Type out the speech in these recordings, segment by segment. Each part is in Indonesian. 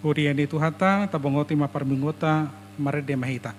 Uriani tuhata tabongoti maparbingota marede mahita.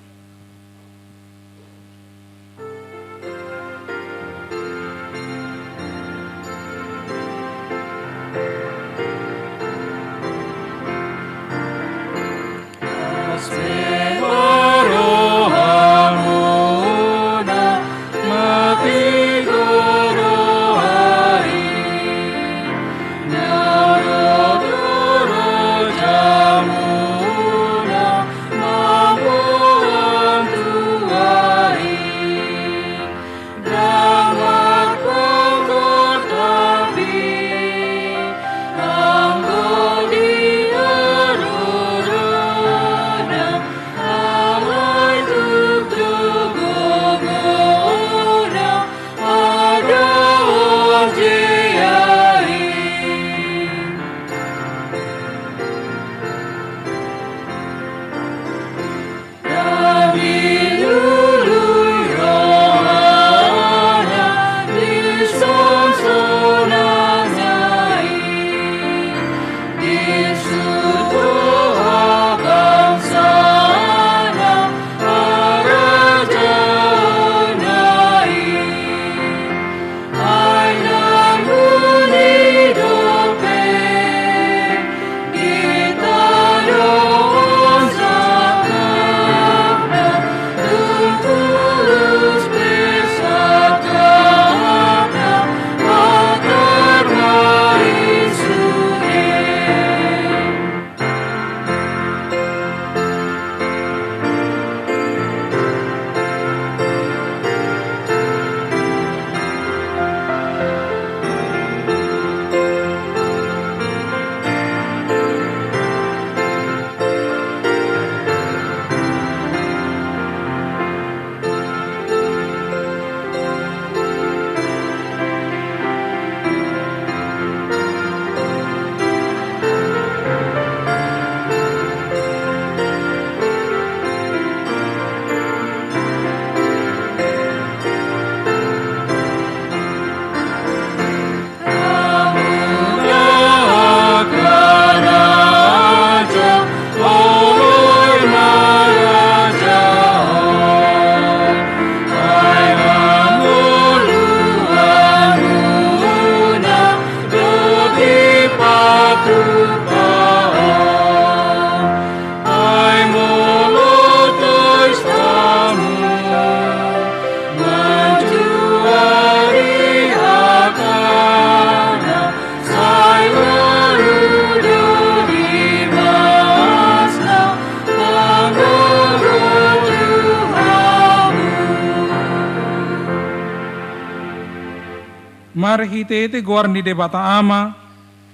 Mari hite goar ni debata ama,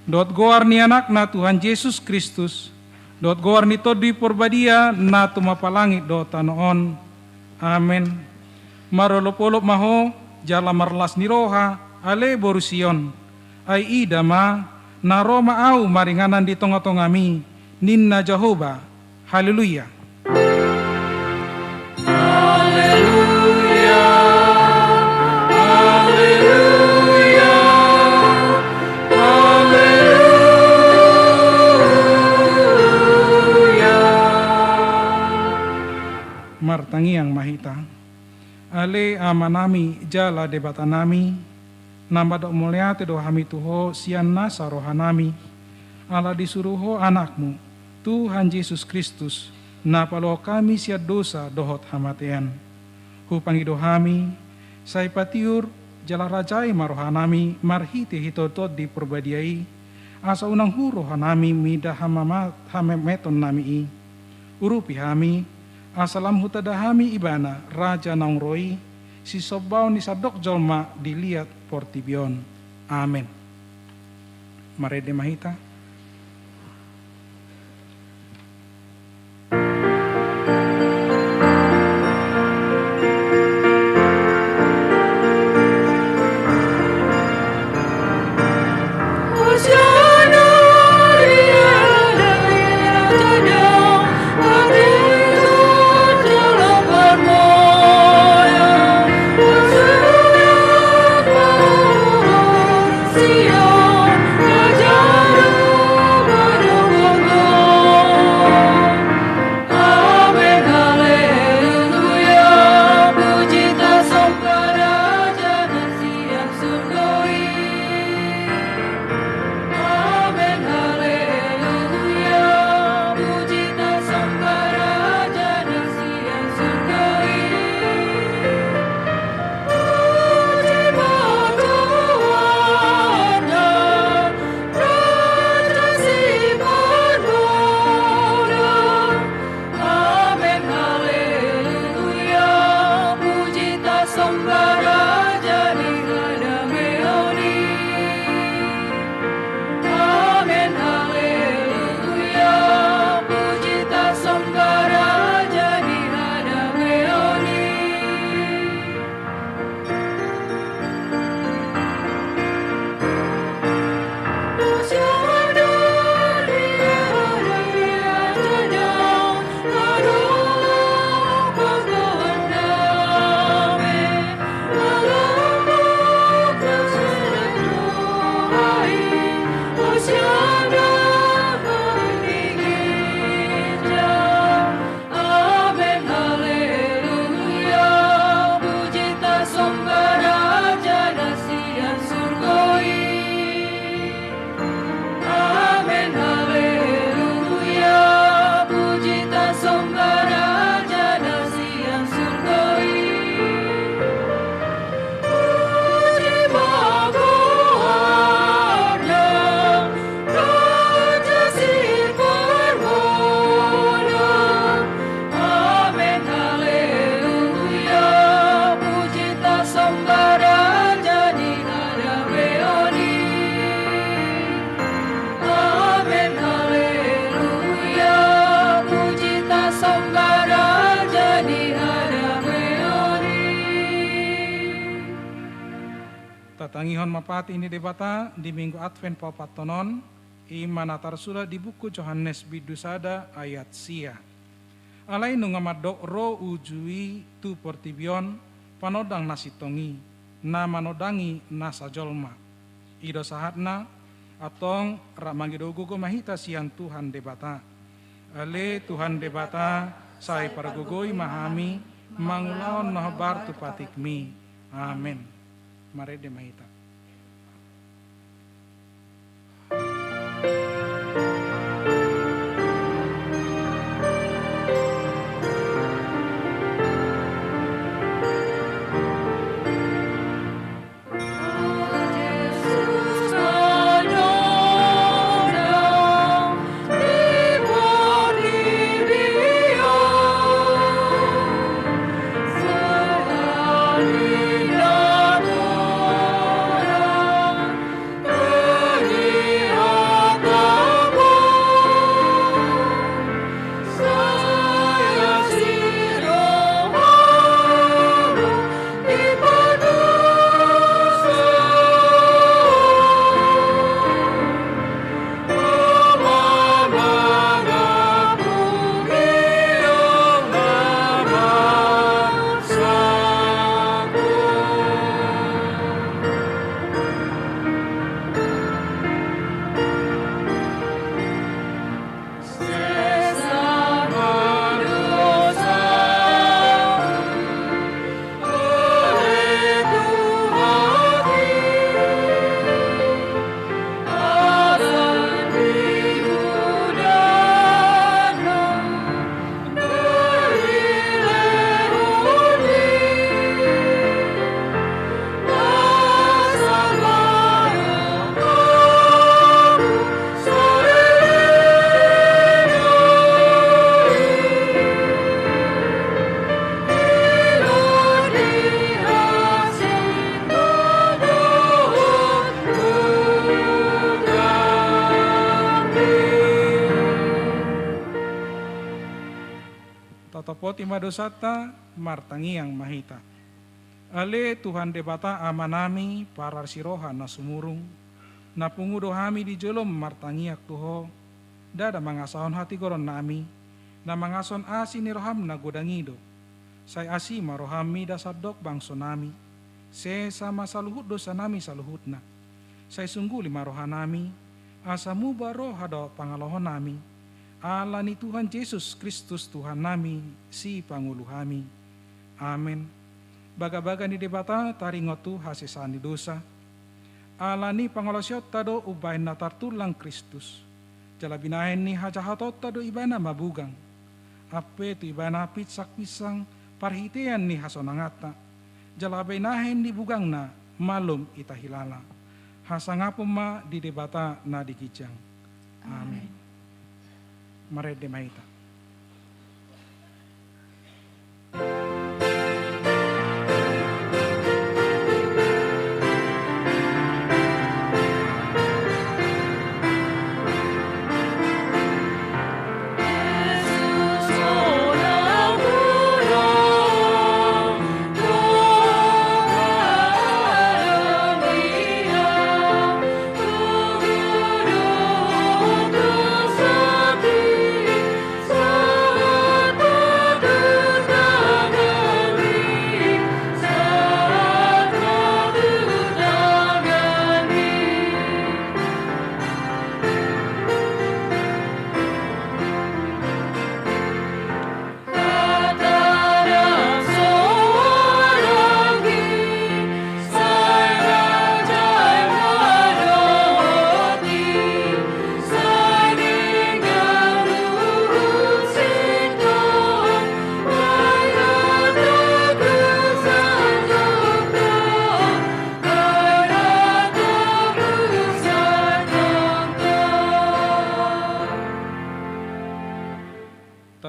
dot goar ni anak na Tuhan Yesus Kristus, dot goar ni todi porbadia na tumapalangit dot anoon. Amen. Marolopolop maho, jala marlas ni roha, ale borusion, ay idama, na Roma au maringanan di tonga-tongami, ninna Jehovah. Haleluya. Martangi yang mahita, ale amanami jala debata nami, nama dok mulia te do hami tuho sian nasa rohanami, ala disuruho anakmu, Tuhan Yesus Kristus, napalo kami siat dosa dohot hamatean. Hupangi dohami, say patiur jala rajai marohanami, marhiti hitotot di perbadiai, asa unang huro hanami mida hamemeton nami i, urupi hami, asalam hutadahami ibana raja naungroi si sobbau ni sadok jolma dilihat portibion. Amen. Marede mahita. Sion, Raja Tatangihon mapati ini debata di minggu Advent papatonon iman atarsulah di buku Yohanes bidusada ayat sia. Alai nungamadok ro ujui tu portibion panodang nasitongi na manodangi nasa jolma. Ido sahatna atong ramagidogugo mahita siang Tuhan debata. Ale Tuhan debata sai pargogoi mahami mangulaon nohbar tu patikmi. Amin. Mari demahita. Totopoti madosata martangi yang mahita. Ale Tuhan debata amanami parar siroha na sumurung. Na pungudo hami di jolom martangiak tuho. Dada mangasahon hati goron nami. Na mangason asi ni roham na godangido. Say asi marohami dasadok bangso nami. Se sama saluhut dosa nami saluhutna. Say sungguh lima rohanami. Asamu baro hado pangalohon nami. Allah ni Tuhan Yesus Kristus Tuhan nami si panguluhami. Amin. Baga-baga ni debata taringotu hasesani dosa. Allah ni pangolosiot tado ubain na tartulang Kristus. Jalabinahin ni hajahatot tado ibana mabugang. Ape tu ibana pitsak pisang parhitean ni hasonangata. Jalabinahin ni bugang na malum itahilala. Hasangapum ma di debata na dikijang. Amin. Mari demahita.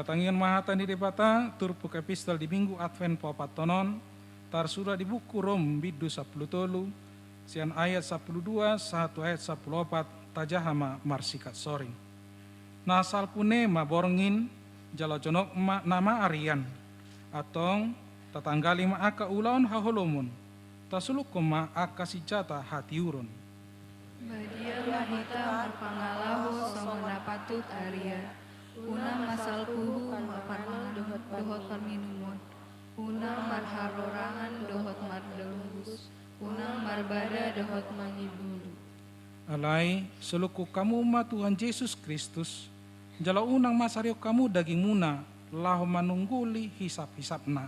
Tatangian mahata ni debata turpuk epistol di minggu Advent papatonon tarsura di buku Rom bidu 10 sian ayat 12 1 ayat 14 tajahama marsikat soring. Nasal pune ma borngin jalo jonok ma nama arian atong tatanggali ma aka ulaon haholomun tasuluk koma akasi jata hati urun. Badia mahita marpangalahu sama patut Arya. Una masal puhu marpanang dohot parminumon. Una marharorangan dohot mardelungus. Una marbada dohot mangibulu. Alai seluku kamu umat Tuhan Yesus Kristus, jala unang masaryo kamu daging muna, lahu manungguli hisap-hisapna.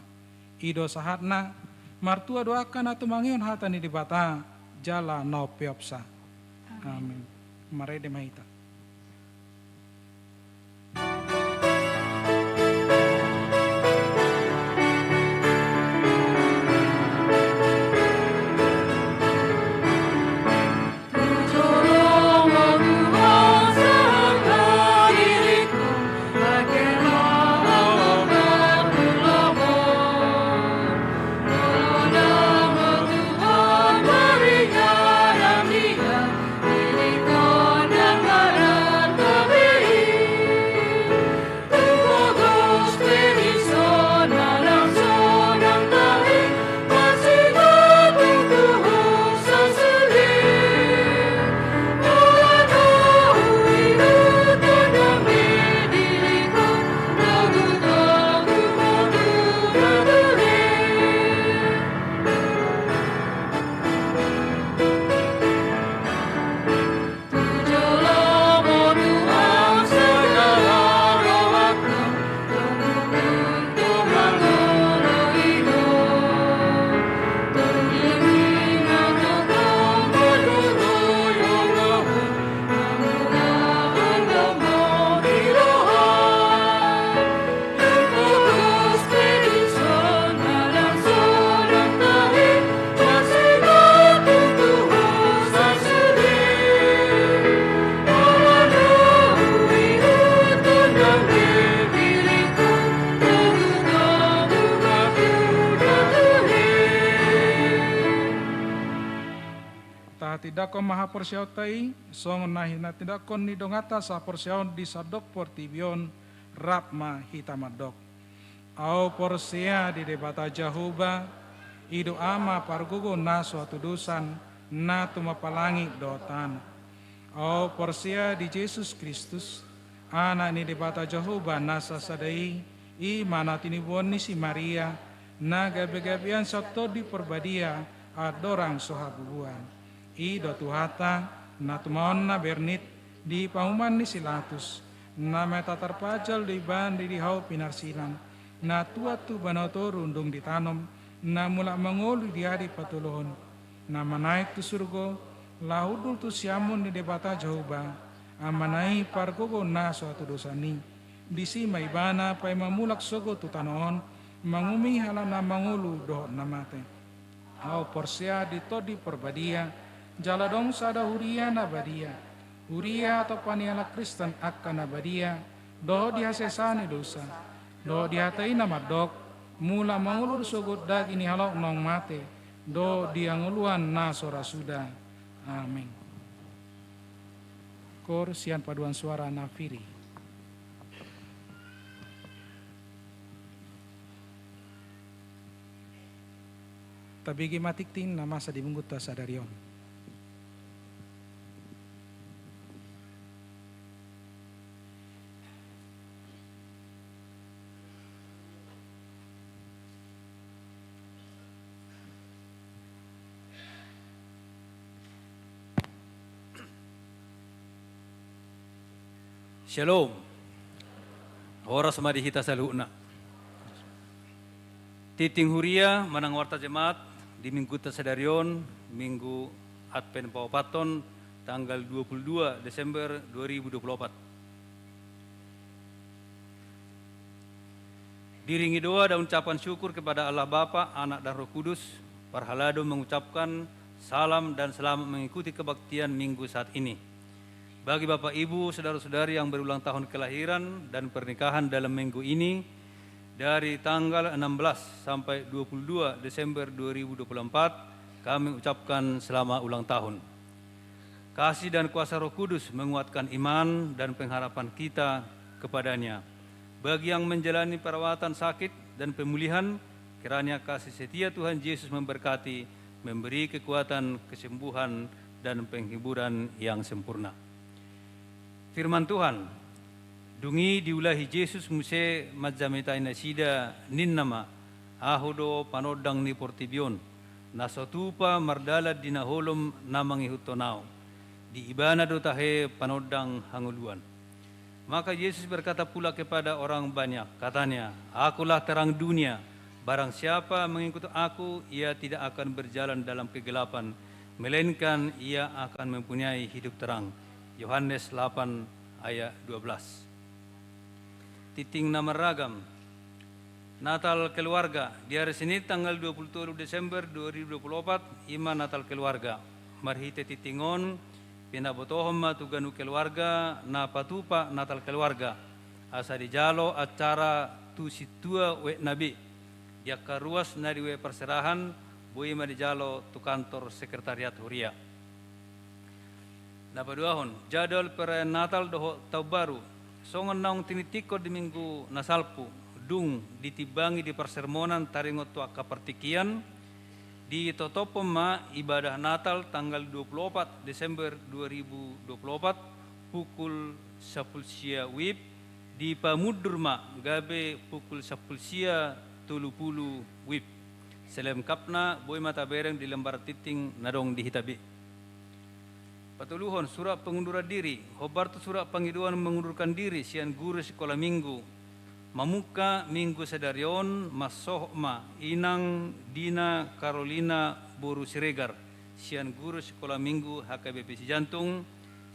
Ido sahatna, martua doakan atau mangion hatani di bata, jala no piopsa. Amin. Mare de mahita. Tidak kon maha porsiaw tai, song nahi na tidak kon ni dongata sa porsiaw di sadok portibion rapma hitamadok. Au porsia di debata Jahuba, ido ama pargugo na suatu dusan, na tumapalangi dotan. Au porsia di Yesus Kristus, anak ni debata Jahuba na sasadai, i mana tinibon ni si Maria, na gabi-gabian sato di perbadia, adorang sohabubuan. I do tuhata na tumaon na bernit di pahuman ni silatus na meta terpajal di bandi di hau pinarsilan na tua tu banoto rundung ditanom na mula mengolu di hari patulohon na manaik tu surgo lahudul tu siamun di debata Jahuba amanai pargogo na suatu dosani disi maibana pai mamulak sogo tu tanoon mangumi halana mangulu dohot namate au porsia di todi perbadia jala dong sada huria nabadia, huria atau paniala Kristen akan nabadia, do dihasesani dosa, do dihatai nama dok, mula mangulur sogot dagini halok nong mate, do dianguluan nasora sudah, amin. Kor sian paduan suara nafiri. Tabigi matiktin nama sadimunggut sadarion. Shalom. Horas madihita saluna. Titing huria manang warta jemaat di Minggu Tasadarion, Minggu Advent Pawapaton, tanggal 22 Desember 2024. Diringi doa dan ucapan syukur kepada Allah Bapa, Anak dan Roh Kudus, Parhalado mengucapkan salam dan selamat mengikuti kebaktian minggu saat ini. Bagi Bapak Ibu, saudara-saudari yang berulang tahun kelahiran dan pernikahan dalam minggu ini, dari tanggal 16 sampai 22 Desember 2024, kami ucapkan selamat ulang tahun. Kasih dan kuasa Roh Kudus menguatkan iman dan pengharapan kita kepadanya. Bagi yang menjalani perawatan sakit dan pemulihan, kiranya kasih setia Tuhan Yesus memberkati memberi kekuatan, kesembuhan, dan penghiburan yang sempurna. Firman Tuhan, dungi diulahi Yesus muse majamita inasida ninnama ahodo panodang ni portibion nasotupa mardala dinaholom namang ihutonao di ibana do tahe panodang hanguluan. Maka Yesus berkata pula kepada orang banyak, katanya, akulah terang dunia, barang siapa mengikuti aku, ia tidak akan berjalan dalam kegelapan, melainkan ia akan mempunyai hidup terang. Yohanes 8 ayat 12. Titing nama ragam, Natal keluarga, di hari Senin tanggal 27 Desember 2024, ima Natal keluarga. Marhite titingon, pinabotohom matuganu keluarga, na patupa Natal keluarga. Asa di jalo acara tu situa we nabi. Dia karuas na diwe perserahan, bui ma di jalo tu kantor sekretariat Huria. Napaduahon, jadwal perayaan Natal doho tau baru. Songon naung tinitiko di minggu nasalpu, dung ditibangi di persermonan taringot tua kapertikian, di totopo ma ibadah Natal tanggal 24 Desember 2024 pukul 10 sia wib, di pamudur ma gabe pukul 10 sia 30 wib. Selengkapna boy mata bereng di lembar titing nadong dihitabi. Patuluhon surat pengunduran diri, hobartu surat pengiduan mengundurkan diri sian guru sekolah minggu. Mamuka minggu sedarion masohma inang Dina Carolina Boru Siregar sian guru sekolah minggu HKBP Sijantung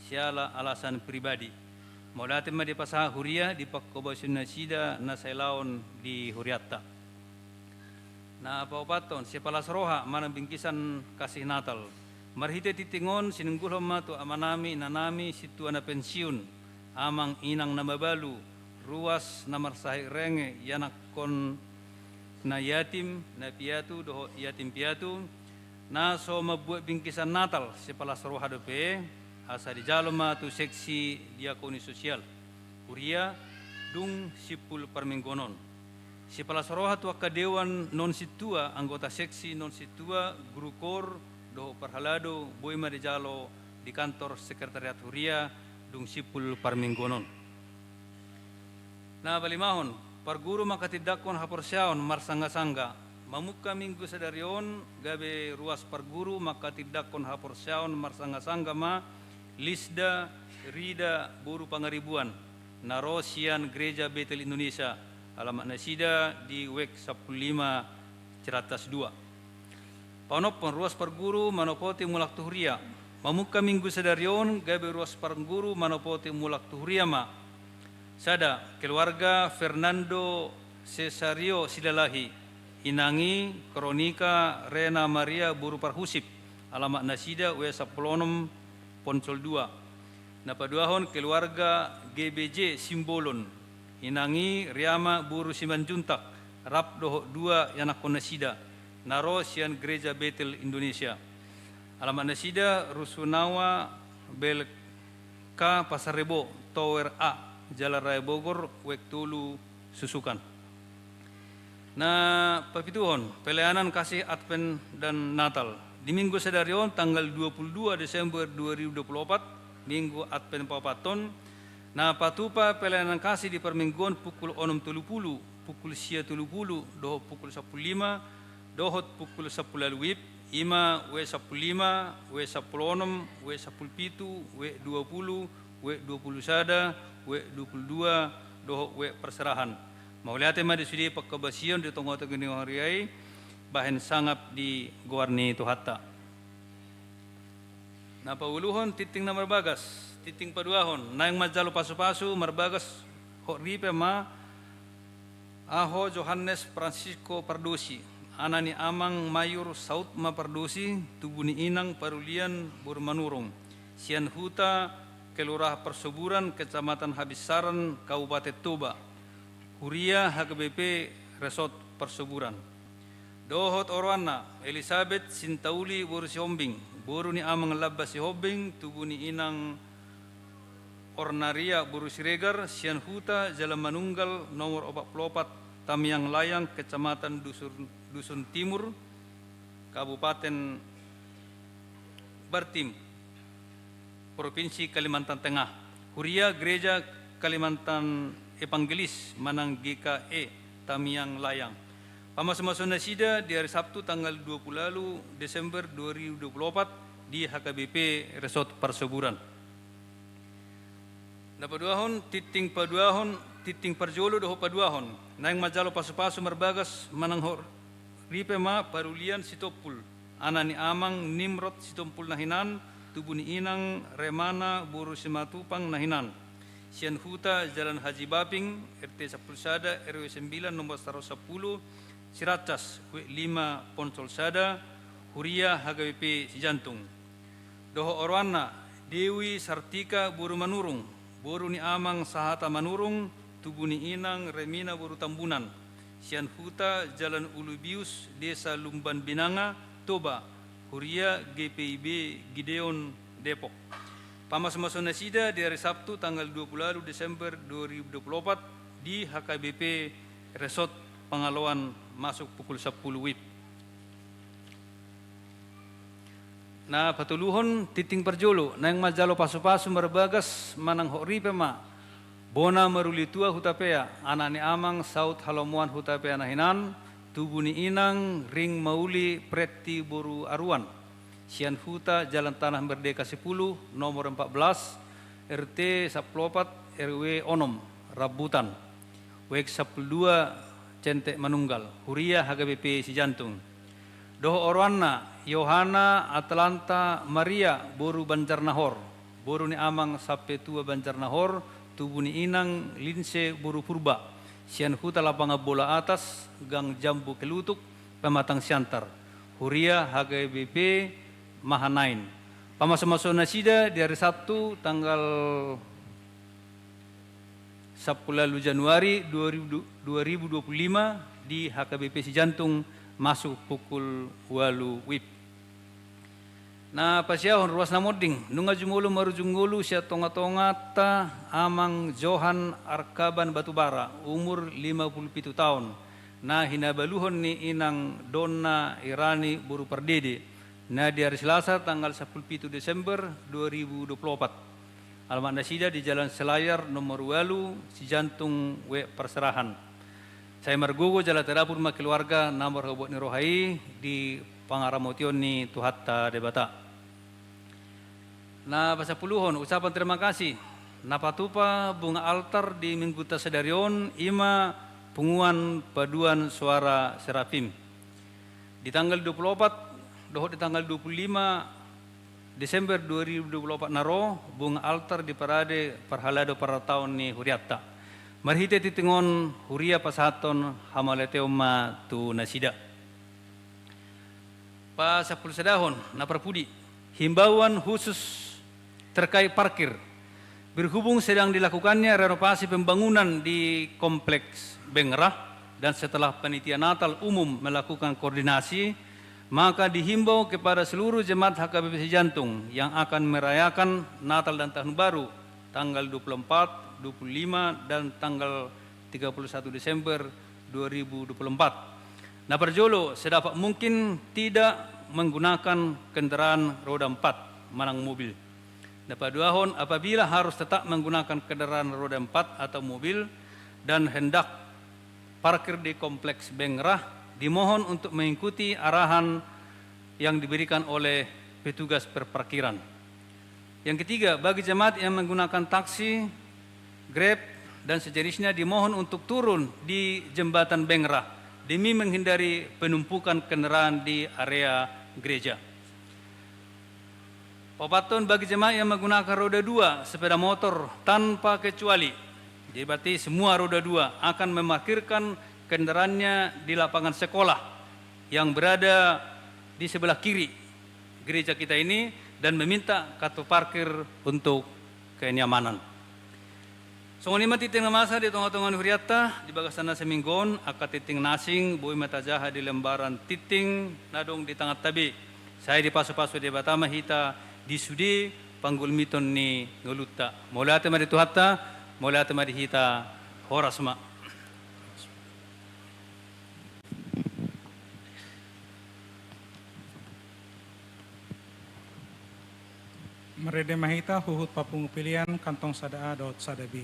siala alasan pribadi. Maulati ma di pasah Huria di Pakkobasun Nasida Nasailaon di Huriatta. Na paupaton sepalas roha manang bingkisan kasih Natal. Marhite titingon sinunggulhom matu amanami nanami situana pensiun amang inang namabalu ruas namar sahik renge yanakon na yatim na piatu doho yatim piatu na so mabuat bingkisan Natal sepalas roha dope asa di jalo matu seksi diakoni sosial Huria dung sipul parminggonon sepalas roha tu akadewan non situa anggota seksi non situa guru kor doho parhalado boy ma di jalo di kantor sekretariat Huria dung sipul parminggonon. Na balimahon parguru makatidakon haporsyaon marsangga-sangga mamuka minggu sedarion gabe ruas parguru makatidakon haporsyaon marsangga-sangga ma lisda rida buru pangaribuan narosian gereja Betel Indonesia alamat nasida di WEK 15 Ciratas 2. Panopon ruas parguru manopoti mulak Huria. Mamuka minggu sedarion gabe ruas parguru manopoti mulak Huria ma. Sada keluarga Fernando Cesario Silalahi inangi Kronika Rena Maria Buru Parhusip alamat nasida W 10 Poncol 2. Napaduahon keluarga GBJ Simbolon inangi Riama Buru Simanjuntak Rap doho 2 yanakon nasida naro sian gereja Betel Indonesia. Alamat nasida Rusunawa Belka Pasar Rebo Tower A Jalan Raya Bogor Wek Tulu Susukan. Nah, papituhon pelayanan kasih Advent dan Natal di minggu sedarion tanggal 22 Desember 2024 minggu Advent papaton. Nah, patupa pelayanan kasih di permingguan pukul 6.30 pukul sia 30 doho pukul 15 dohot pukul 10 wib, ima W15, W16, W17, W20, W20 sada, W22, dohot W perserahan. Mauliate ma disudi pagkabasion di tonggo gini hariai, bahen sangap di Guarni Tuhatta. Napauluhon titing na marbagas, titing paduahon, nayang majalo pasu-pasu marbagas ho ripe ma aho Johannes Francisco Pardusi. Anani amang mayur saut ma pardusi tubuni inang parulian burmanurong sian huta kelurah persuburan kecamatan Habisaran Kabupaten Toba Huria HKBP Resort Persuburan dohot orwana Elizabeth Sintauli Buru Sihombing buru ni amang labba Sihombing tubuni inang Ornaria Buru Siregar sian huta Jalan Manunggal nomor 44 Tamiang Layang Kecamatan Dusun Timur Kabupaten Bartim, Provinsi Kalimantan Tengah. Huria Gereja Kalimantan Evangelis Manang GKE Tamiang Layang. Pamasamasona sida di hari Sabtu tanggal 20 lalu Desember 2024 di HKBP Resort Parseburan. Napaduahon titing paduahon titing parjolo doho paduahon naing majalo pasu-pasu merbagas mananghor ripema parulian sitopul anani amang Nimrod sitompul nahinan tubuni inang remana buru simatupang nahinan sian huta Jalan Haji Baping RT 10 Sada RW 9 nomor 10 Ciracas W5 Ponsol Sada Huria HKBP Sijantung doho orwana Dewi Sartika buru manurung boru ni amang sahata manurung tubuni inang remina boru tambunan sian huta Jalan Ulubius Desa Lumban Binanga Toba Huria GPIB Gideon Depok. Pamas-masona sida di hari Sabtu tanggal 20 Desember 2024 di HKBP Resort Pangalawan masuk pukul 10 WIB. Na patuluhon titing parjolo na yang majalo pasu-pasu merbagas manang horipe ma bona marulitua hutapea anani amang saut halomuan hutapea nahinan tubuni inang ring mauli preti boru aruan sian huta Jalan Tanah Merdeka 10 nomor 14 RT 14 RW Onom Rabutan WEK 12 Centek Manunggal Huria HKBP Sijantung doho orwana Yohana Atlanta Maria boru Banjarnahor boru ni amang sape tua Banjarnahor tubuh ni inang Linse boru Purba sian huta lapanga bola atas gang Jambu Kelutuk Pematang Siantar Huria HKBP Mahanain. Pamasamasona sida di hari Sabtu tanggal 10 Januari 2025 di HKBP Sijantung masuk pukul 8 WIB. Na pasyahon ruas namoding nunga jumulu marujungulu siya tonga-tonga ta amang Johan Arkaban Batubara umur 57 tahun na hinabaluhon ni inang Donna Irani Buru Pardede na di hari Selasa tanggal 17 Desember 2024 alamat nasida di Jalan Selayar nomor 8 Sijantung W Perserahan. Saya margogo jala terapur ma keluarga namor hobot ni rohai di pangaramotion ni Tuhatta Debata. Na basa puluhon ucapan terima kasih napatupa bunga altar di Minggu Tasadarion ima punguan paduan suara serafim. Di tanggal 24 dohot di tanggal 25 Desember 2024 naro bunga altar di parade parhalado para tahun ni Huriatta. Marhite titingon Huria pasaton hamaleteoma tu nasida. Pa 10 sedahon na perpudi himbauan khusus terkait parkir. Berhubung sedang dilakukannya renovasi pembangunan di Kompleks Bengrah dan setelah panitia Natal umum melakukan koordinasi, maka dihimbau kepada seluruh jemaat HKBP Sijantung yang akan merayakan Natal dan Tahun Baru tanggal 24, 25 dan tanggal 31 Desember 2024. Nah, perjolo sedapat mungkin tidak menggunakan kendaraan roda 4 manang mobil. Dapat duahon apabila harus tetap menggunakan kendaraan roda 4 atau mobil dan hendak parkir di Kompleks Bengrah, dimohon untuk mengikuti arahan yang diberikan oleh petugas perparkiran. Yang ketiga, bagi jemaat yang menggunakan taksi, Grab, dan sejenisnya dimohon untuk turun di jembatan Bengrah demi menghindari penumpukan kendaraan di area gereja. Papaton bagi jemaat yang menggunakan roda 2 sepeda motor tanpa kecuali, jadi berarti semua roda 2 akan memarkirkan kendaraannya di lapangan sekolah yang berada di sebelah kiri gereja kita ini dan meminta kartu parkir untuk kenyamanan. Songon lima titing na masa di tengah-tengah Huriatta di bagasana seminggon akat titing nasing bui mata jaha di lembaran titing nadong di tengah tabi. Saya di pasu-pasu di Batama hita di sudi panggul miton ni ngulutta. Mulai tema di Tuhatta, mulai tema di hita horasma. Merede mahita huhut papung pilihan kantong sadaa dot sadabi.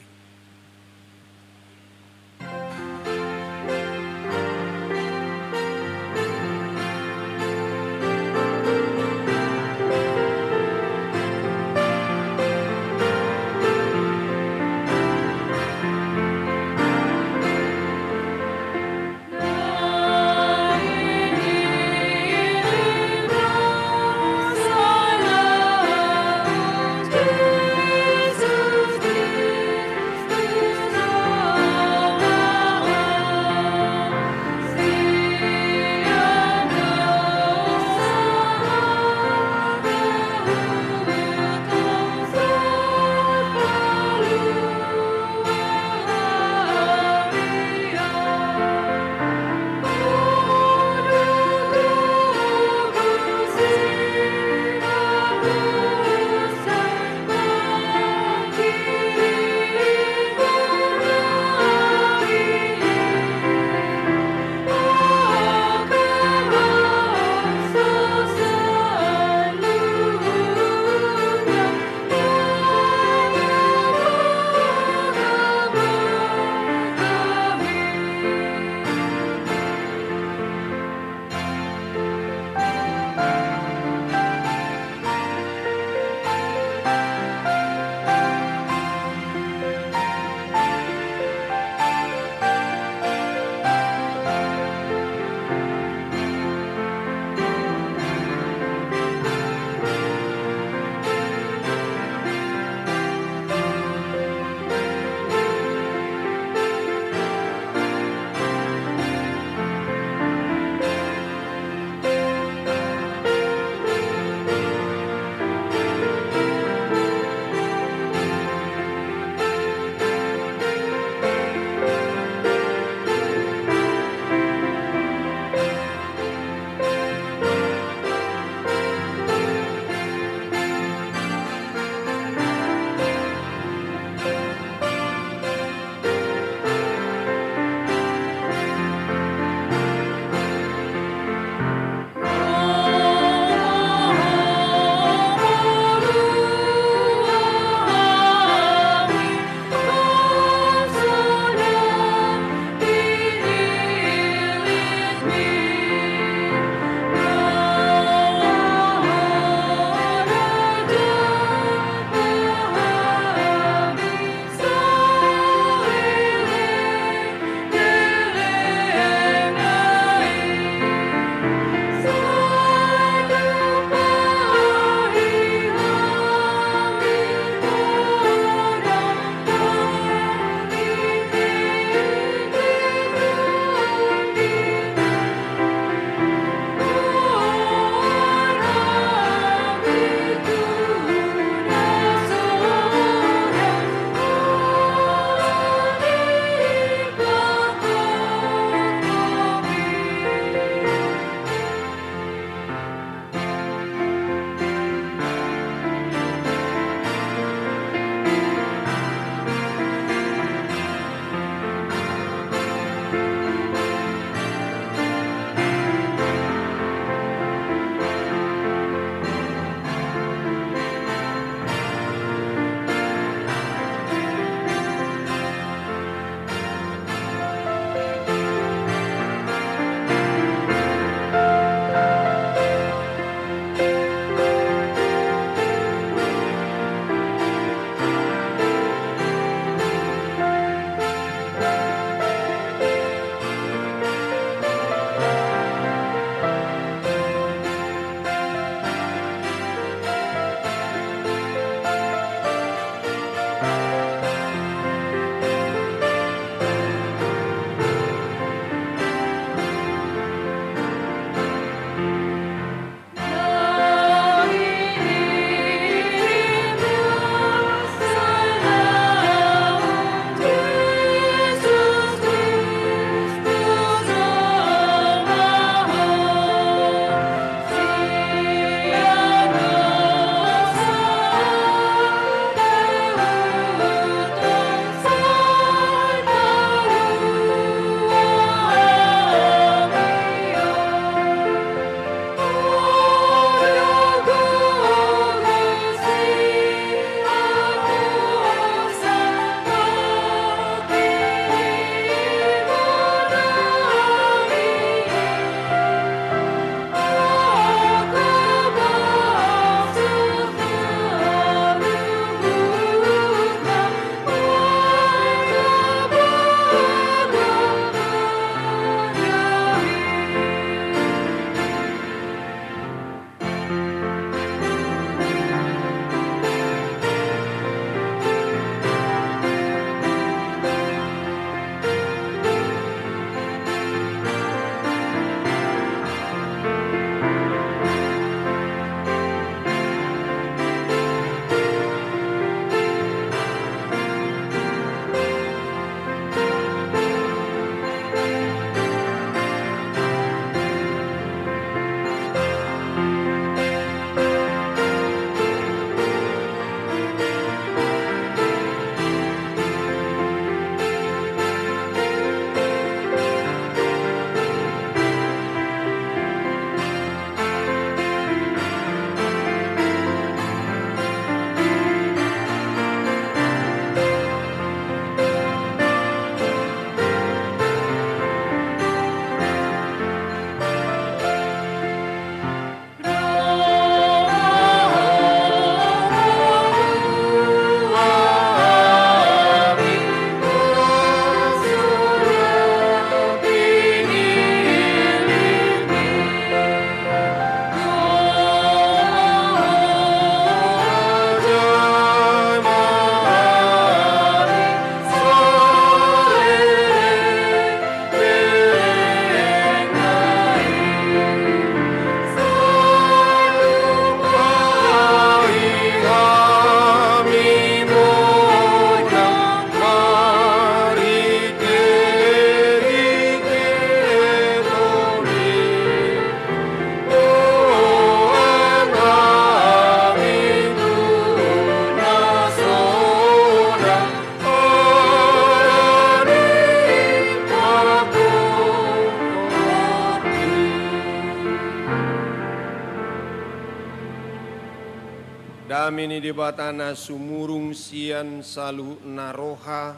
Kami ni debatana sumurung sian salu naroha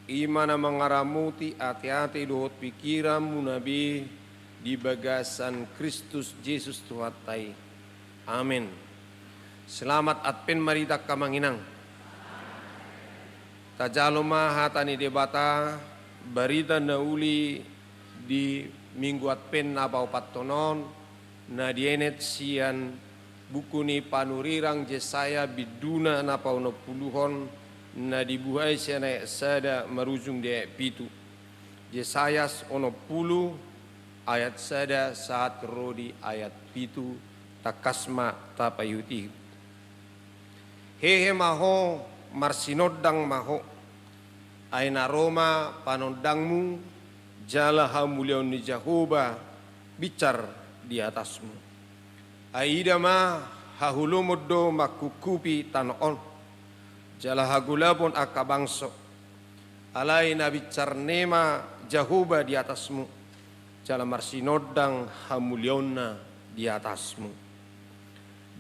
imana mengaramuti hati-hati dohot pikiran munabi di bagasan Kristus Yesus Tuhatai. Amin. Selamat Advent marita kamanginang. Tajaloma hatani debata barita nauli di minggu Advent na patonon na dienet sian buku ni panurirang Yesaya biduna na pauno puluhon na dibuhay siya na sada marujung de pitu. Yesayas ono pulu ayat sada saat rodi ayat pitu takasma tapayuti. Hehe maho marsinodang maho aina Roma panondangmu jala hamulion ni Jehovah bicar di atasmu. Aida ma hahulumodo makukupi tanon jala hagulapon akabangso alai na bicar nema Jehovah di atasmu jala marsinodang hamulionna di atasmu.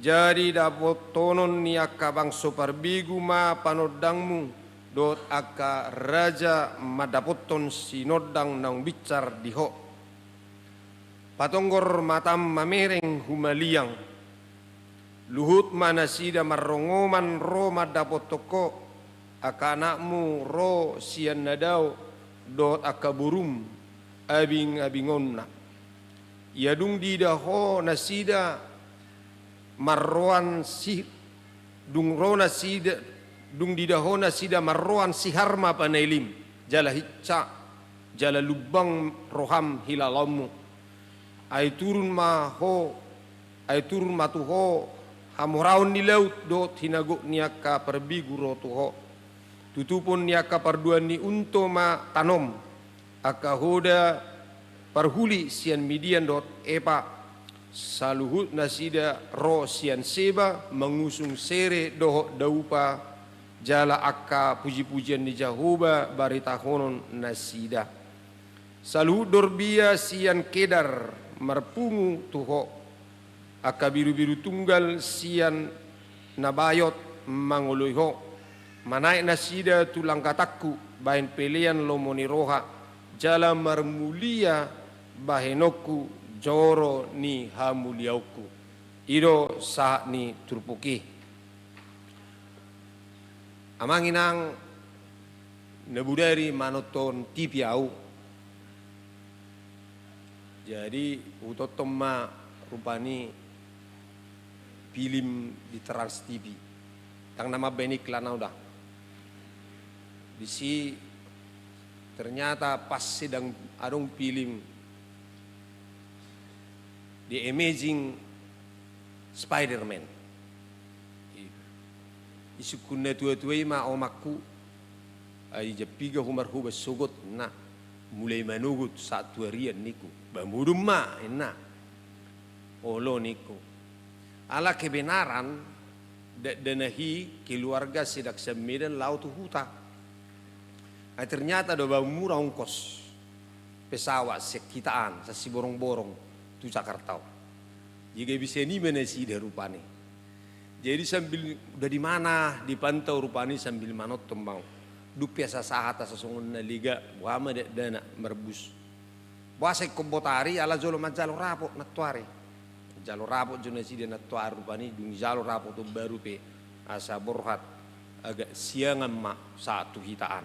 Jadi dapat tonon ni akabangso parbigu ma panodangmu dot aka raja madapoton sinodang nang bicar diho. Patonggor matam mamereng humaliang. Luhut mana sida marongoman ro madapotoko aka anakmu ro sian nadau dot aka burum abing abingonna. Yadung didaho nasida marroan si dung rona sida dung didahona sida marroan si harma panelim jala hicca jala lubang roham hilalamu ay turun matuho hamoraon ni laut dot hinago niaka perbigu rotuho tutupon niaka parduan ni unto ma tanom aka hoda parhuli sian midian dot epa saluhut nasida ro sian seba mengusung sere doho daupa jala akka puji-pujian ni Jehovah barita honon nasida saluhut dorbia sian kedar marpungu tuho akka biru-biru tunggal sian nabayot mangoloiho manaik nasida tulang katakku bain pelian lomoni roha jala marmulia bahenoku joro ni hamuliauku iro saat ni turpuki amanginang nebudari manoton TV au jadi utotoma rupani film di Trans TV tang nama Benik Lanau dah di si ternyata pas sedang adong film The Amazing Spider-Man. Isukuna tua-tua ma omakku ay japiga humar hubas sugot na mulai manugut saat tuarian niku bambudum ma ena olo niku ala kebenaran danahi keluarga sidak semedan laut huta ay ternyata do murah ongkos pesawat sekitaan sasi borong-borong tu Jakarta. Jika bisa ni mana sih rupani. Jadi sambil udah di mana dipantau rupani sambil manot tembang. Duk biasa sahat sasongon na liga wama dana merebus. Wasek kombotari ala jolo majalo rapo natuari. Jalo rapo jona sih dia natuari rupani dung jalo rapo tu baru pe asa borhat agak siangan mak satu hitaan.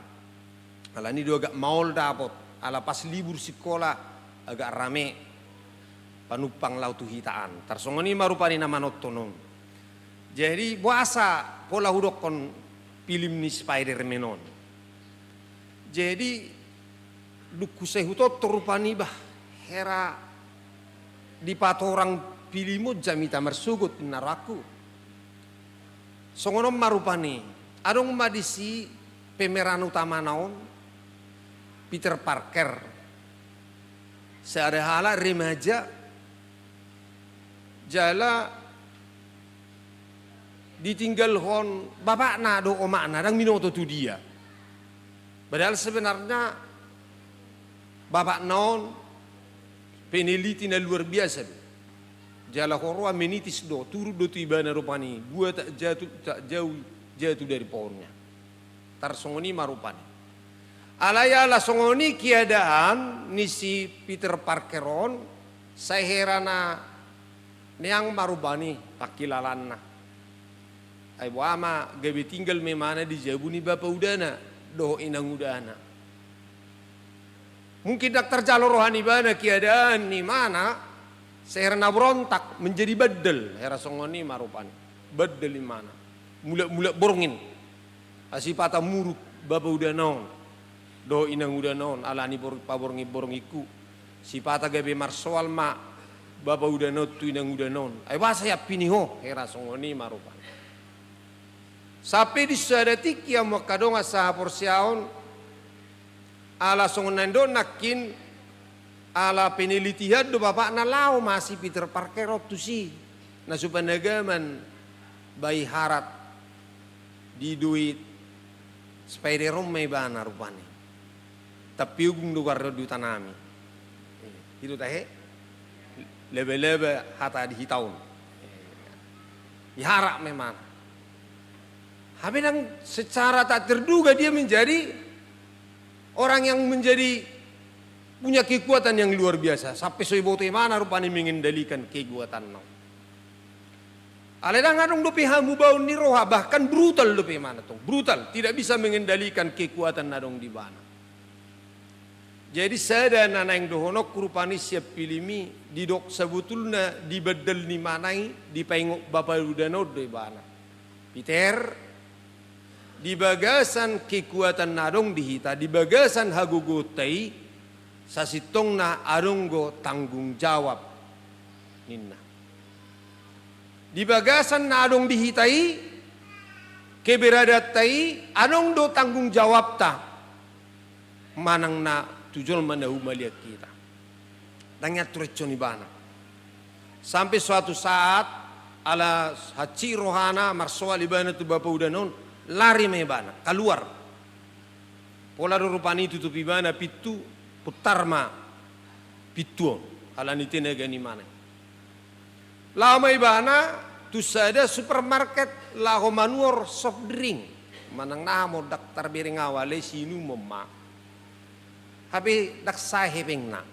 Ala ni do agak maul dapot ala pas libur sekolah agak rame panupang lautu hitaan tarsongoni marupani nama notonong jadi buasa pola hudokon film ni Spider-Man jadi luku sehutot terupani bah hera di patorang pilimu jamita marsugut naraku songonom marupani adong madisi pemeran utama naon Peter Parker seadahala remaja jala ditinggal hon bapak na do omak na dang minoto tu dia padahal sebenarnya bapak naon peneliti na luar biasa jala horo amenitis do turut do tu ibana rupani buat tak jauh dari pohonnya tar songoni marupani alayala songoni kiadaan nisi Peter Parkeron saya herana neang marubani pakilalanna ay wama gabe tinggal memana di jabuni bapa udana do inang udana mungkin dokter jalur rohani bana kiadaan ni mana seherna berontak menjadi bedel hera songoni marupani bedel di mana mulak borongin asipata muruk bapa udah non do inang udah non alani borongiku sipata gabe marsoal ma bapa udah non tu inang udah non ay wasa ya piniho hera songoni marupani sampai di sadatik yang makadonga sa porsiaon ala songonando nakin ala penelitian do bapak nalau masih Peter Parker tu si na supanagaman bayi harat di duit spider may bana rupani tapi ugung do gardo du tanami itu tahe lebe hata di hitaun diharap memang habis secara tak terduga dia menjadi orang yang menjadi punya kekuatan yang luar biasa sampai soibote mana rupanya mengendalikan kekuatan nau. Aledang adong dope hamu baun ni roha bahkan brutal dope mana tong brutal tidak bisa mengendalikan kekuatan nadong di bana. Jadi saya dan anak yang dohonok rupani siap pilimi didok sebetulnya dibedel ni manai di pengok bapak udano di bana. Peter di bagasan kekuatan nadong dihita di bagasan hagugotai sasitong na arunggo tanggung jawab ninna. Di bagasan na adong dihitai keberadatai anong do tanggung jawab ta manang na tujol manahu maliak kita. Dangya turecon ibana. Sampai suatu saat ala haci rohana marsoal ibana tu bapa udanon lari mebana keluar. Pola rupani tutup ibana pitu putar ma pituon ala ni tenaga ni mana lama ibana tu sada supermarket laho manuor soft drink manang namo daktar bering awale sinu mema habe dak sahe pengna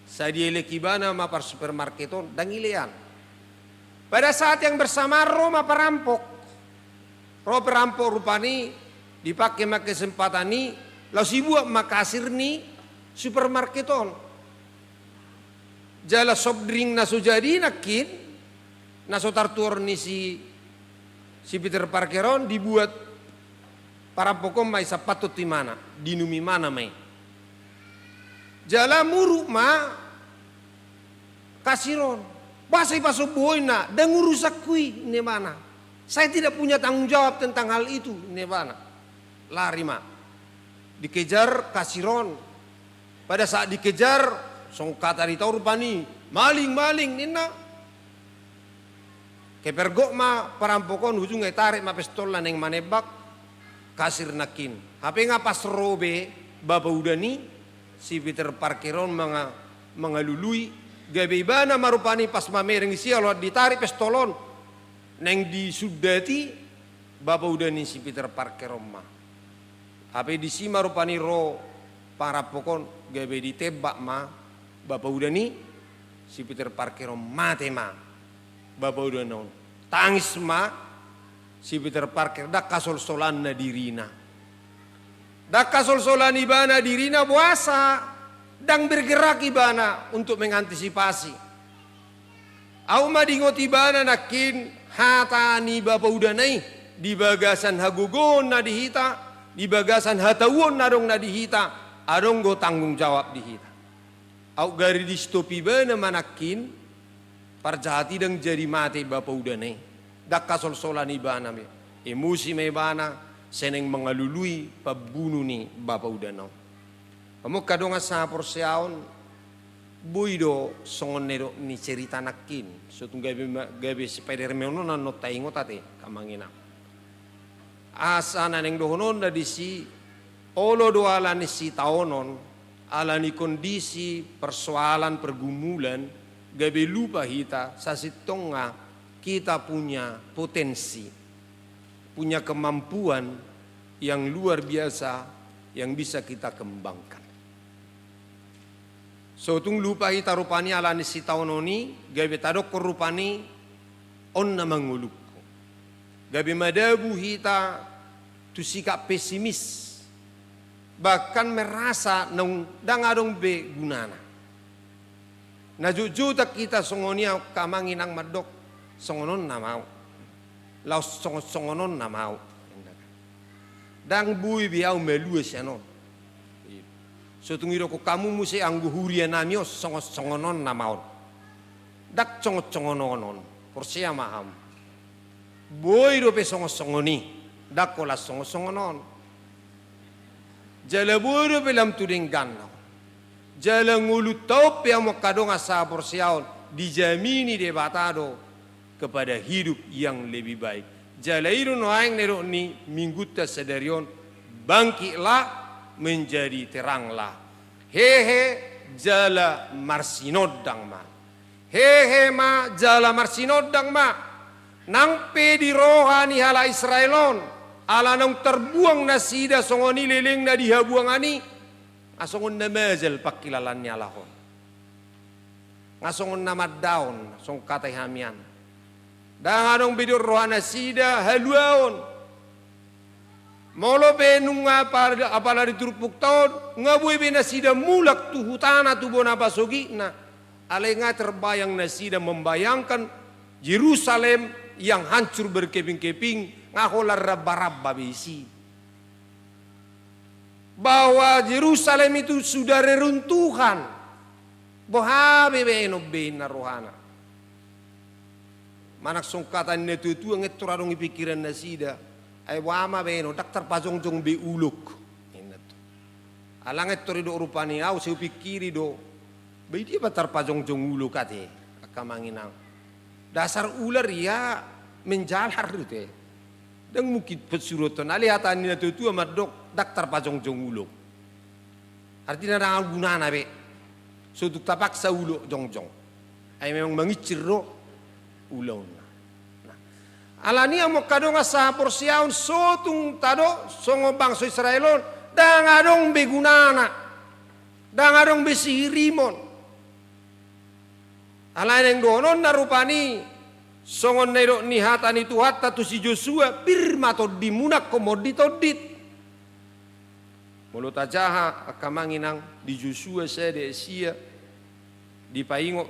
sadiele kibana ma par supermarketon dangilean pada saat yang bersama Roma perampok rupani dipakai mak kesempatan ni lalu si buat makasir ni supermarketon. Jala soft drink naso jadi nakin naso tartur ni si Peter Parkeron dibuat para pokom mai sapatut di mana dinumi mana mai. Jala muruk ma kasiron basai paso boina dan ngurusak kui ne mana. Saya tidak punya tanggung jawab tentang hal itu ne mana. Lari ma. Dikejar kasiron pada saat dikejar song kata di tahu rupani maling nina kepergok ma perampokon ujungnya tarik ma pistola neng manebak kasir nakin HP ngapas robe bapa udani si Peter Parkeron mengalului gabe ibana marupani pas mamereng sia lo ditarik pistolon neng disudati bapa udani si Peter Parkeron ma HP di sima rupani ro para pokon gabe ditebak ma bapak udah nih si Peter Parkeron mate ma bapak udah non tangis ma si Peter Parker dak kasol-solan na dirina dak kasol-solan ibana dirina puasa dan bergerak ibana untuk mengantisipasi au madingot ibana nakin hatani bapak udah nih di bagasan hagugon na dihita di bagasan hatawon narong na dihita arong go tanggung jawab dihita au gari di stopi bana manakin parjati dang jadi mati bapa udane dak kasol-solan ibana me emosi me bana seneng mengalului pabunuh ni bapa udana kamu kadonga sa porsiaon buido songonero ni cerita nakin sotong gabe Spider-Man no no taingo tate kamangina asa naneng dohonon da disi olo do alani si taonon alani kondisi persoalan pergumulan gabe lupa hita sasitonga kita punya potensi, punya kemampuan yang luar biasa yang bisa kita kembangkan. So tung lupa hita rupani ala ni si taunoni gabe tadok rupani onna mangulukku. Gabe madabu hita tu sikap pesimis. Bahkan merasa nang dangadong be gunana. Najujuta kita songonia kamangin ang madok songonon na mau. Laos songonon na mau. Dang bui biau melue sianon. So tungiro ko kamu musi anggu huria namio songonon na mau. Dak songonon porsia maham. Boy do pe songoni. Dak kola songonon. Jala buru pelam tuding ganau. Jala ngulu tau yang mau kadong asa porsiaon dijamini de batado kepada hidup yang lebih baik. Jala iru noaing nero ni mingguta sedarion bangkitlah menjadi teranglah. Hehe jala marsinodang ma. Hehe ma jala marsinodang ma. Nang pe di rohani hala Israelon. Ala nang terbuang na sida songoni leleng na dihabuangani asongon na mazal pakilalannya lahon ngasongon na maddaon song katay hamian danganong bidur rohana sida haluaon molo benunga apala diturpuk taon ngabui bena sida mulak tu hutana tu bona basogi na alenga terbayang na sida membayangkan Yerusalem yang hancur berkeping-keping ngakolar rabba-rabba besi. Bahwa Yerusalem itu sudah reruntuhan. Bohabe beno bena rohana. Manak songkatan netu tu ngeturarong pikiran nasida. Ay wama beno dak terpajong-jong be uluk. Alang etorido rupani au seu pikiri do. Be dia terpajong-jong uluk ate akamanginang. Dasar ular ya menjalar itu. Dan mungkin pesurutan alihatan ni tu amat dok daktar pajong-jong uluk. Artinya rangal gunana be. Suduk tapaksa uluk jong-jong. Ay memang mangicir do ulon. Nah, alani ang kadong asa porsiaon sotung tado songo bangso Israelon dangadong begunana. Dangadong besirimon. Alani ang donon narupani songon nero ni hata ni tu hatta tu si Joshua pirma to dimunak komodi todit. Mulut ajaha akamanginang di Joshua saya de sia di paingo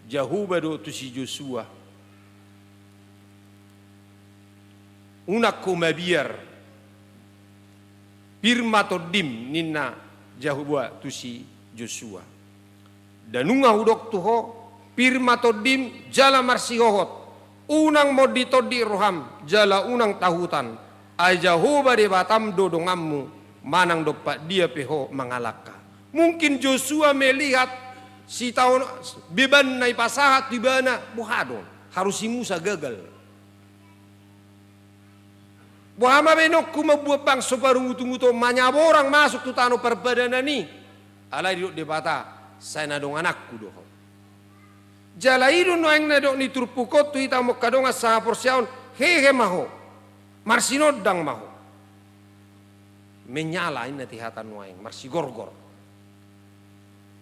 Jahuba do tu si Joshua. Unak komabiar pirma to dim ninna Jahuba tu si Joshua. Danunga hudok tuho pirma todim jala marsihohot unang modi todi roham jala unang tahutan ajahoba de batam dodongammu manang dopak dia peho mangalaka. Mungkin Joshua melihat si tahun beban nai pasahat di bana buhadon harus si Musa gagal. Buhama benokku membuat bang soparung utung-utung manyaborang masuk tu tano perbadanan ni alai duduk de bata saya nadong anakku doh. Jalairu noeng na dok ni turpukot tu ita mo kadonga sa porsiaon hehe maho marsinodang maho menyala ina tihatan noeng marsigorgor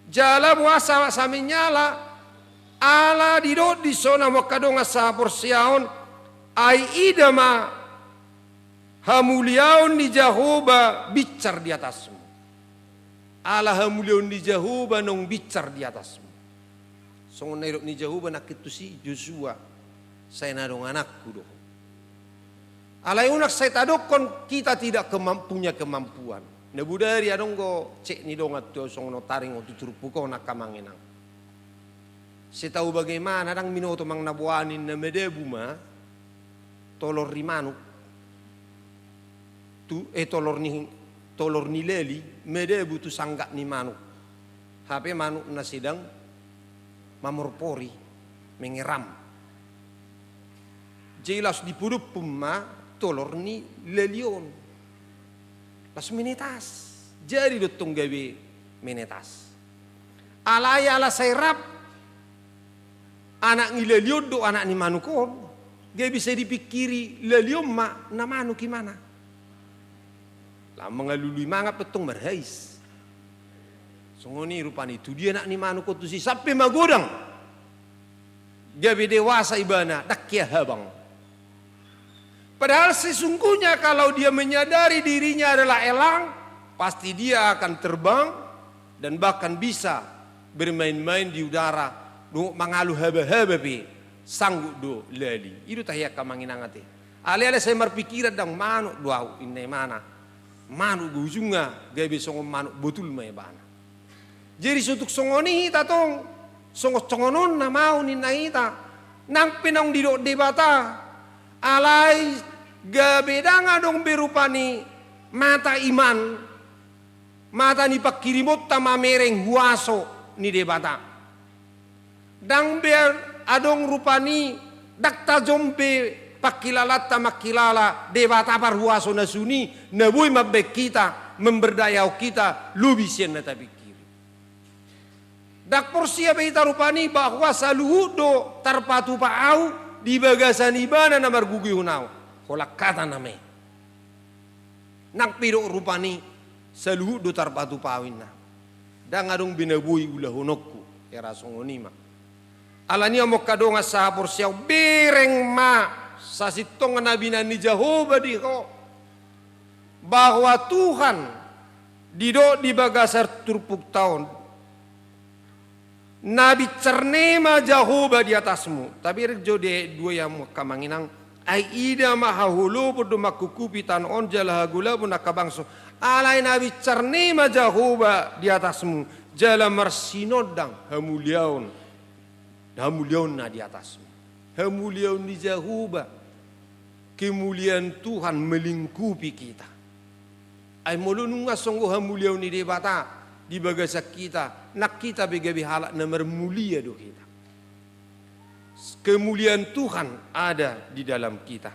jala buasa sa menyala ala di dok di sona mo kadonga sa porsiaon ai idama hamuliaon di Jahoba bicar di atasmu ala hamuliaon di Jahoba nong bicar di atasmu. Songon nairok ni Jahuba nakit tu si Joshua saya nadong anakku doh. Alai unak saya tadokon kita tidak punya kemampuan. Nebudari adong go cek ni dong atau songon taring atau turpuko nak kamangenang. Saya tahu bagaimana dang minoto mang nabuanin na medebu ma tolor rimanu tu tolor ni leli medebu tu sanggak ni manu. HP manu na sidang mamorpori mengeram jelas dipudup puma tolor ni lelion las menetas jadi dotong gawe menetas alaya ala sairap anak ni leliod do anak ni manukon. Dia bisa dipikiri leliom ma na manu gimana. Lah mengalului manga petong marhais. Songoni rupani itu dia nak ni manukon tu si sampai magodang. Dia dewasa ibana dakya habang. Padahal sesungguhnya kalau dia menyadari dirinya adalah elang, pasti dia akan terbang dan bahkan bisa bermain-main di udara, mengalu haba-haba sanggup do lali. Itu tahya kamanginang ate. Ale-ale saya berpikiran dang manu doau inne mana. Manu ujungnya gabe songo manu betul mai bana. Jadi sutuk songoni hita tong songo congonon na mau ni naita nang pinang dido debata alai gabe danga dong berupani mata iman mata ni pakirimot tama mereng huaso ni debata dang ber adong rupani dakta jombe pakilalat tamakilala debata parhuaso nasuni nabui mabek kita memberdayau kita lubisien na tabikiri dak porsia beita rupani bahwa saluhudo tarpatu paau di bagasan ibana namar gugi hunau kolak kata name nak piro rupani saluhudo tarpatu paawin na dang adong binabui ulah honokku era songonima alania mo kadonga sa porsiaw bereng ma sa sitong nabi na ni Jehovah diho bahwa Tuhan dido di bagasar turpuk tahun nabi cernema Jehovah di atasmu tapi rejo de dua yang kamanginang ai ida mahahulu podo makukupi tan on jalahagula pun nakabangso alai nabi cernema Jehovah di atasmu jala marsinodang hamuliaun hamuliaun na di atasmu. Hamuliaun di Jehovah. Kemuliaan Tuhan melingkupi kita. Ay mulununga sungguh hamuliaun ni debata di bagasak kita. Nak kita begabi halak na mermulia do kita. Kemuliaan Tuhan ada di dalam kita.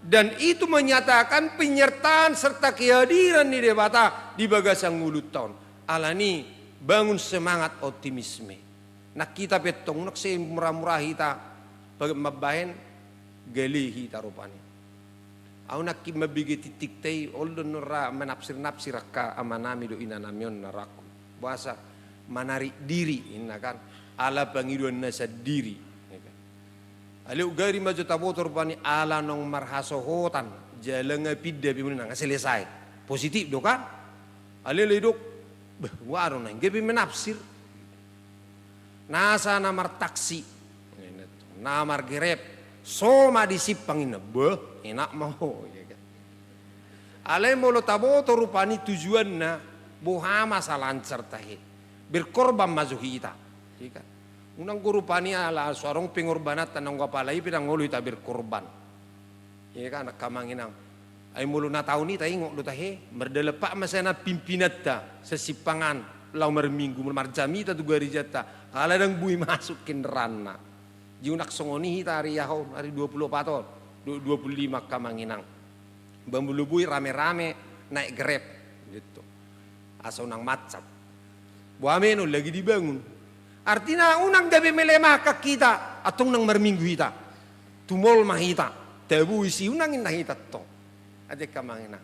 Dan itu menyatakan penyertaan serta kehadiran ni debata di bagasak ngulut tahun. Alani bangun semangat optimisme. Nak kita petong nak se murah-murah hita bagi mabahen gali hita rupani. Au nak ki mabigi titik tei oldon nora menafsir-nafsir ka amanami do inanamion naraku. Bahasa menarik diri inna kan ala pangiduan nasa diri. Ale ugari maju tabotor rupani ala nong marhasohotan jalanga pidda bimunang selesai. Positif do kan? Ale ledok waro nang gebi menafsir. Nasa namar taksi, namar gerep, soma disipangin beh enak mau. Alai molo tabo rupani tujuanna bohama salancar tahe berkorban masuk kita. Unang rupani ala suarong pengorbanat tanang kapalai pinang ngolu ita berkorban. Ya kan nak kamanginang. Ay molo na tahu ni tahi ngok do tahe merdelepak masana pimpinat ta sesipangan. Lau merminggu marjami ta tu gari jata ala dang bui masukin rana jiunak songoni hita hari yahon hari 20 patol 25 kamanginang bambulu bui rame-rame naik grab gitu asal nang macap buameno lagi dibangun artinya unang gabe melemah kak kita atong nang merminggu hita tumol mahita tabu isi unang inna hita to aja kamanginang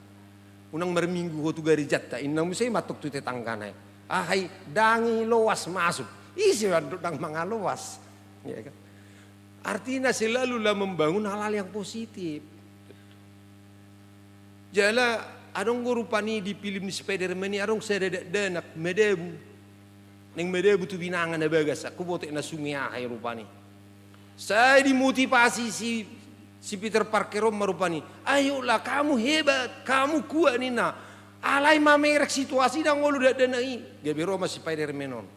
unang merminggu ho tu gari jata inna musai matuk tu tetangkanai ahai dangi loas masuk isi dang mangaloas ya kan artinya selalulah membangun hal-hal yang positif jala adong rupani di film Spiderman ni adong sededak denak medebu ning medebu tu binangan na bagas aku botek na sungai ahai rupani saya dimotivasi si Peter Parker merupani ayolah kamu hebat kamu kuat nina alai mamerek situasi dan ngolu dak denai gabe Roma Spiderman on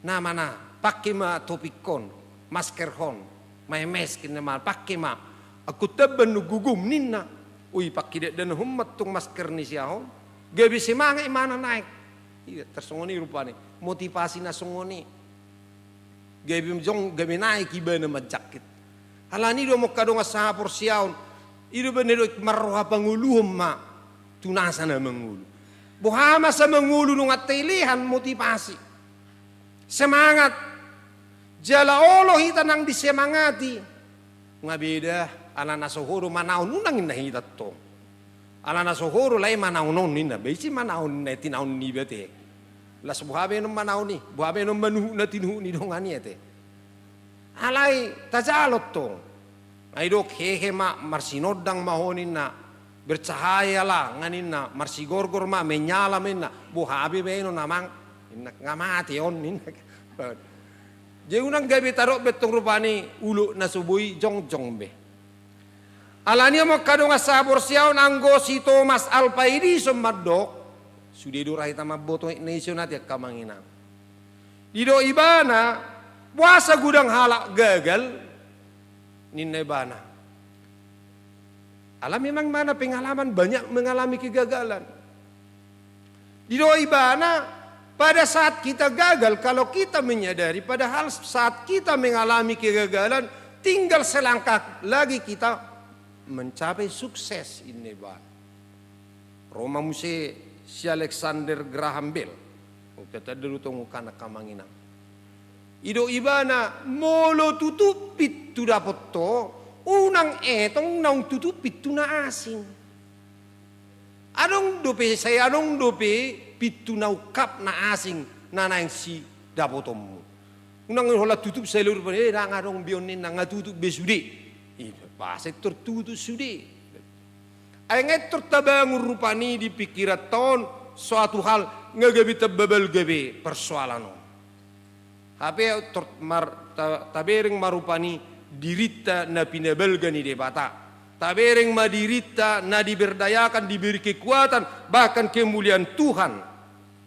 na mana pakai ma topikon masker hon mai meskin ma pakai ma aku teben gugum ninna ui pakai dak den hummat tung masker ni siahon gabe semangat mana naik iya tersongoni rupane motivasi na songoni gabe jong gabe naik ibana majakit alani do mo kadong asaha porsiaon ido benero marroha panguluhum ma tunasa na mengulu. Bohama sa mengulu nung atilihan motivasi. Semangat. Jala olo hita nang disemangati. Nga beda ala nasohoro manaon unang ina hita to. Ala nasohoro lai manaon nina. Besi manaon na tinaon ni bete. Las buhabe no manaon ni. Buhabe no manuhu na tinuhu ni dongani ete. Alay tajalot to. Ay dok hehe ma marsinodang mahonin na bercahaya lah nganin na marsigorgor ma menyala men na buhabe beno namang ngamati on nin. Jadi unang gabi tarok betong rupani ulu nasubui jong be. Alania mo kadong asabor siyaw nanggo si Thomas Alpaidi sumadok. Sudah durai tama boto nation natin kamanginang. Ido ibana puasa gudang halak gagal ninna ibana. Alam memang mana pengalaman banyak mengalami kegagalan. Ido ibana pada saat kita gagal, kalau kita menyadari, padahal saat kita mengalami kegagalan, tinggal selangkah lagi kita mencapai sukses ini bah. Roma muse si Alexander Graham Bell, kata dulu tunggu kana kamanginang. Ido ibana molo tutupit tu dapat to, unang etong naung tutupit tu na asing. Anong dope saya anong dope pitu na ukap na asing na nang si dapotomu. Unang hola tutup seluruh pada ngarong bionin na ngatutup besudi. Pasek tertutup sudi. Ayat tertabangun rupani di pikiran ton suatu hal ngagabi tababal gabe persoalan. Hape tabereng marupani dirita na pinabelgani debata. Tabereng madirita na diberdayakan, diberi kekuatan, bahkan kemuliaan Tuhan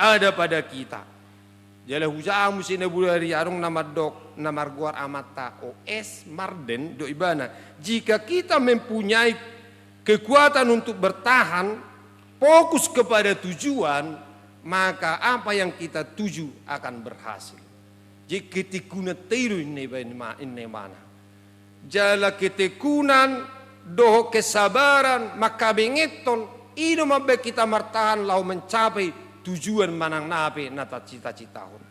ada pada kita. Jala hujamu sinabulari arung namadok namarguar amata OS Marden do ibana. Jika kita mempunyai kekuatan untuk bertahan, fokus kepada tujuan, maka apa yang kita tuju akan berhasil. Jika ketikuna tiru ini mana. Jala ketekunan doh kesabaran maka bengeton ino mabe kita martahan lau mencapai tujuan manang nape nata cita-cita hon.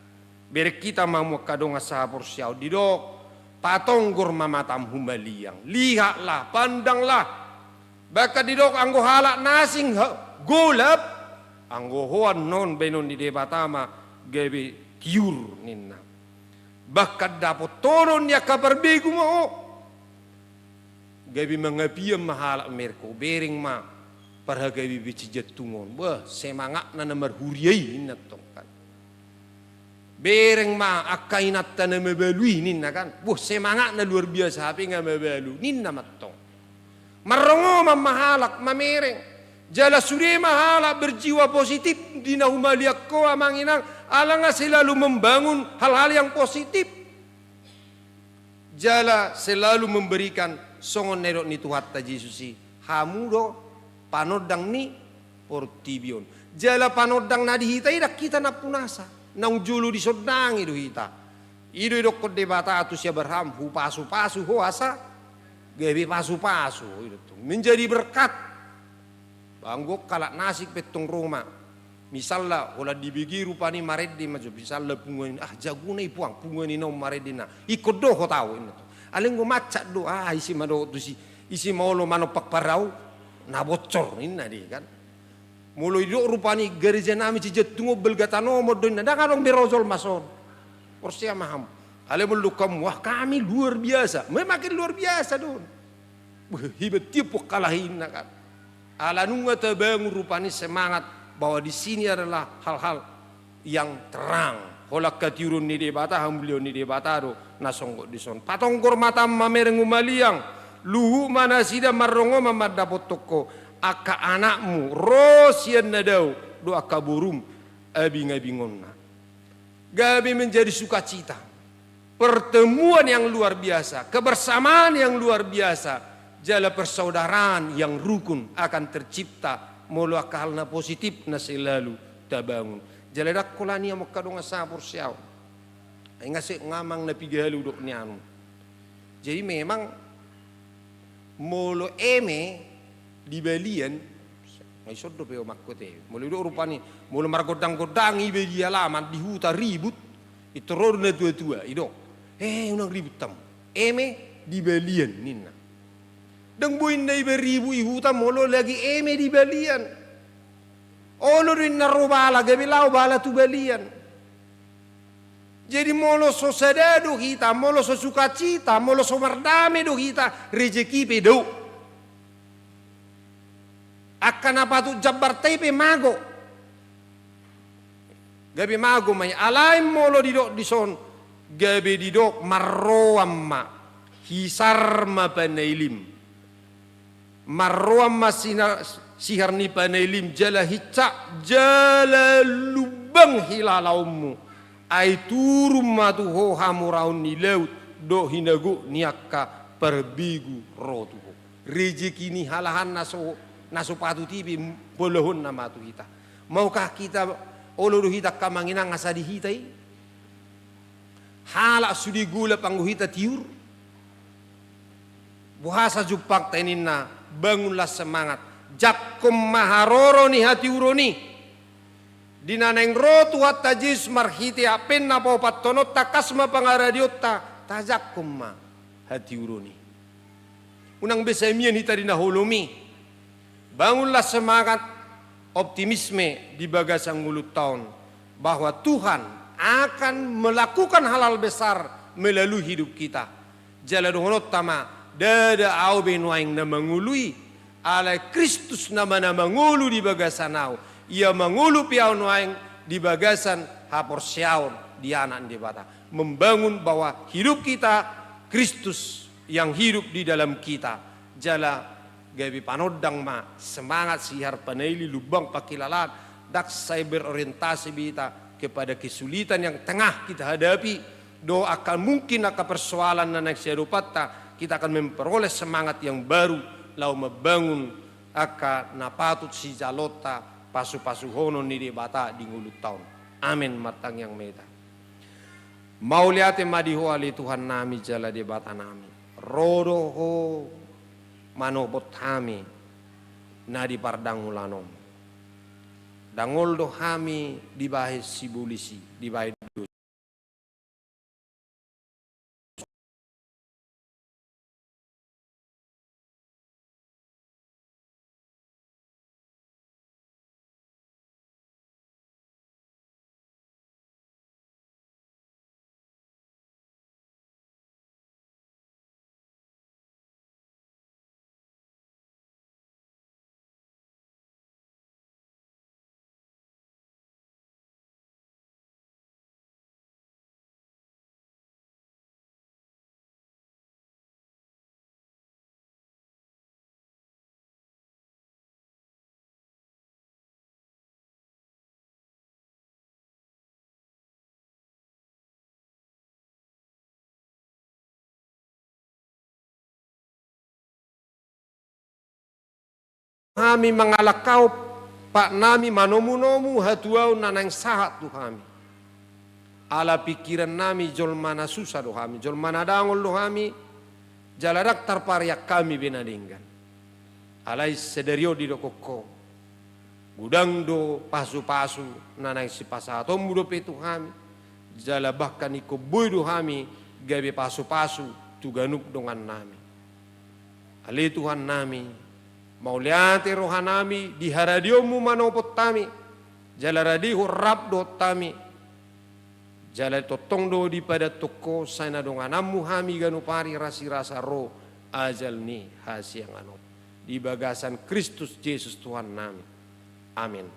Bere kita mau kadong asapor siau didok patonggor mamatam humaliang. Lihatlah, pandanglah. Baka didok anggo halak nasing golap anggo hoan non benon di debatama gebe kiur ninna. Baka dapot toron ya kabar begu mo. Gabi mengabiyam mahala merko bering ma para gabi bicijat tungon. Wah semangat na namar huriyay inatong kan. Bereng ma akainat na mabalui ninna kan. Wah semangat na luar biasa hapi nga mabalu ninna matong. Marongo mamahalak mamereng. Jala sudah mahalak berjiwa positif dina humaliak ko amanginang alang nga selalu membangun hal-hal yang positif. Jala selalu memberikan songon nerok ni Tuhan ta Yesusi hamudo panodang ni portibion. Jala panodang na dihita ida kita na punasa. Nang julu di sodang itu hita. Ido idok ko debata atus ya berham hu pasu-pasu ho asa gawe pasu-pasu itu menjadi berkat. Banggok kalak nasik petong Roma. Misalnya olah dibigi rupani maredi maju misalnya punguin jaguna ipuang punguin nom maredina ikut doh tahu ini tuh. Aling go macak do isi mado tu isi maulo mano pakparau na bocor ini nadi kan. Mulu idok rupani gereja nami cijet tungo belgatano modon na kanong berozol mason. Porsia maham. Ale mulu kamu wah kami luar biasa. Makin luar biasa don. Hibat tipu kalahin kan. Ala nunga tabangun rupani semangat bahwa di sini adalah hal-hal yang terang. Holak katirun ni debata hamblion ni debata do nasonggo dison. Patonggor matam mamereng umaliang luhu mana sida marongo mamadapot toko aka anakmu rosian nadau do akaburum abing-abingonna. Gabi menjadi sukacita. Pertemuan yang luar biasa, kebersamaan yang luar biasa, jala persaudaraan yang rukun akan tercipta. Mulu akalna positif na selalu tabangun. Jaladak kolani mo kadong asapor siyaw. Ay ngasi ngamang na pigahalu dok niano. Jadi memang mulu eme di balian ay sodo peo makote. Mulu do rupani mulu margodang-godang ibe di alaman di huta ribut itoror na tua-tua ido. Unang ribut tam. Eme di balian nina. Dang buin na iberibu ihutam molo lagi eme di balian. Olo rin narubala gabilaw bala tu balian. Jadi molo so sadado kita, molo so sukacita, molo so mardame do kita, rezeki pedo. Akan apa tu jabar tepe mago. Gabi mago may alay molo didok dison. Gabi didok marroam ma. Hisar ma panailim. Marroam ma sihar ni panailim jala hicak jala lubang hilalaumu. Ai turum ma tu ho hamuraun ni laut do hinago niakka perbigu rotu. Rezeki ni halahan naso patu tibi bolohon na matu kita. Maukah kita olo hita kamanginang asa di hitai? Hala sudi gula pangguhita tiur. Buhasa jupak tenin na bangunlah semangat. Jakkum maharoro ni hati uroni. Dinaneng rotu hatta jis marhiti apen na po patonot takasma pangaradiota tajakkum ma hati uroni. Unang besemian hita dinaholomi. Bangunlah semangat optimisme di bagasang mulut tahun bahwa Tuhan akan melakukan halal besar melalui hidup kita. Jala dohonot tama dada au benuaing na mangului ala Kristus nama mangulu di bagasanau. Ia mangulu piau nuaing di bagasan hapor siaun di anak di bata. Membangun bahwa hidup kita Kristus yang hidup di dalam kita. Jala gabi panodang ma semangat sihar paneli lubang pakilalat dak saya berorientasi kita kepada kesulitan yang tengah kita hadapi. Do akan mungkin akan persoalan na nagsiarupata kita akan memperoleh semangat yang baru lau membangun akan napatut si jalota pasu-pasu hono ni di bata di ngulut tahun. Amin matang yang meta. Mau lihat madiho ali Tuhan nami jala di bata nami. Rodo ho manobot hami na di pardang ulanom. Dangol do hami di bahis sibulisi di bahis kami mengalakau pak nami manomu-nomu hatuau nanang sahat tu kami. Ala pikiran nami jol mana susah do kami, jol mana dangol do kami, jalarak tarpariak kami benadinggan. Alai sederio di dokoko, gudang do pasu-pasu nanang si pasatom do petu kami, jala bahkan iko boy do kami gabe pasu-pasu tuganuk dengan nami. Ali Tuhan nami. Mauliati rohanami di haradiomu manopot tami jala radihu rab do tami jala totong do di pada toko sana donganamu hami ganupari rasi rasa ro ajal ni hasiang anop di bagasan Kristus Yesus Tuhan nami. Amin.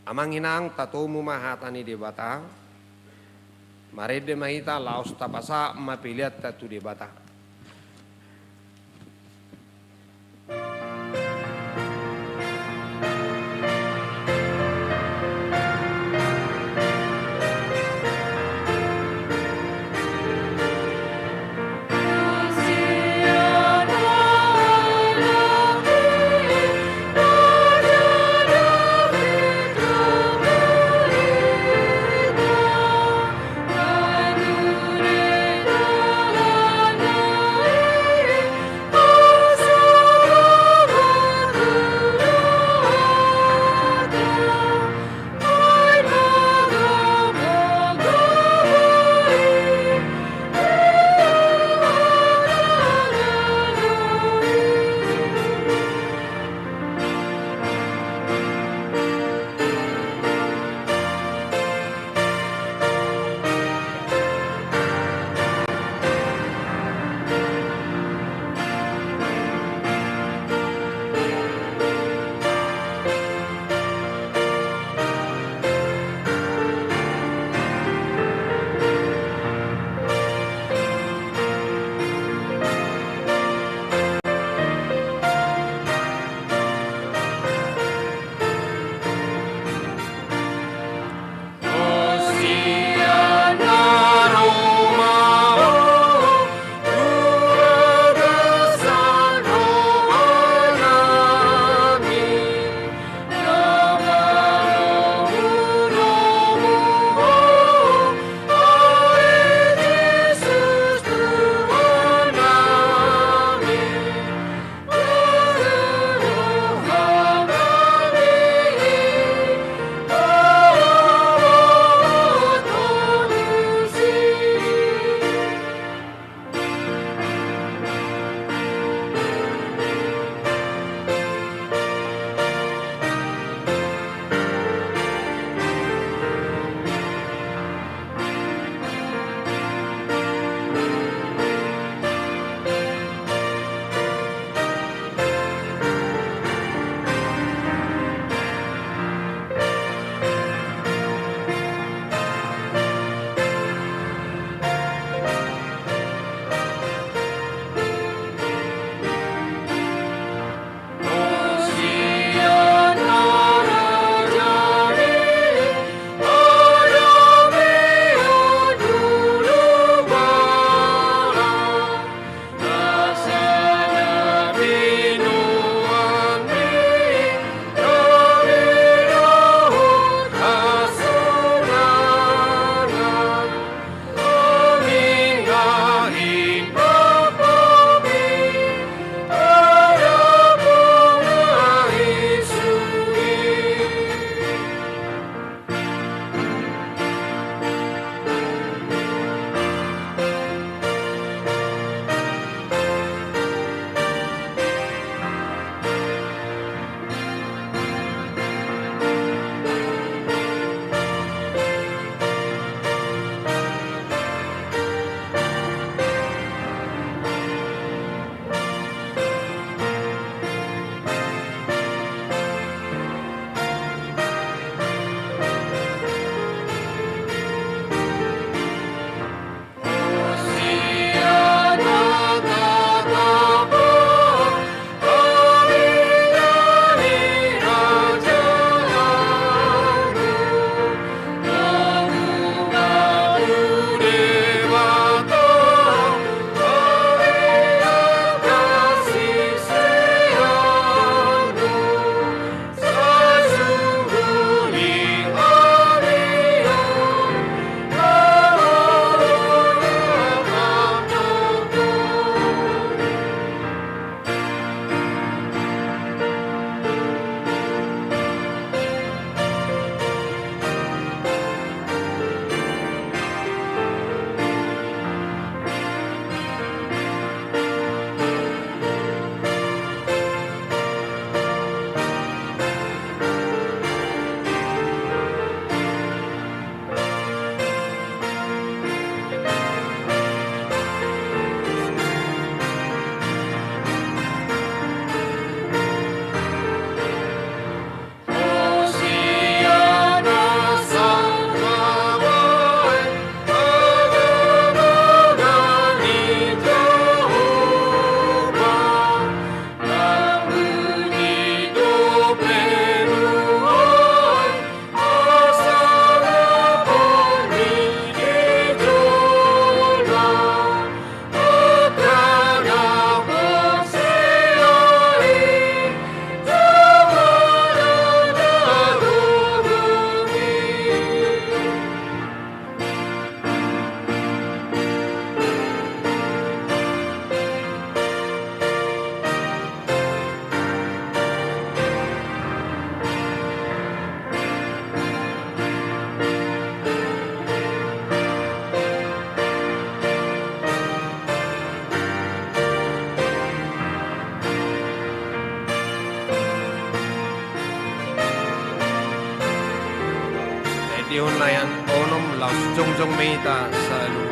Amanginang tatomu mahatani debata marede mahita laos tapasa mapiliat tatu debata. Amen. jongjong meita selalu.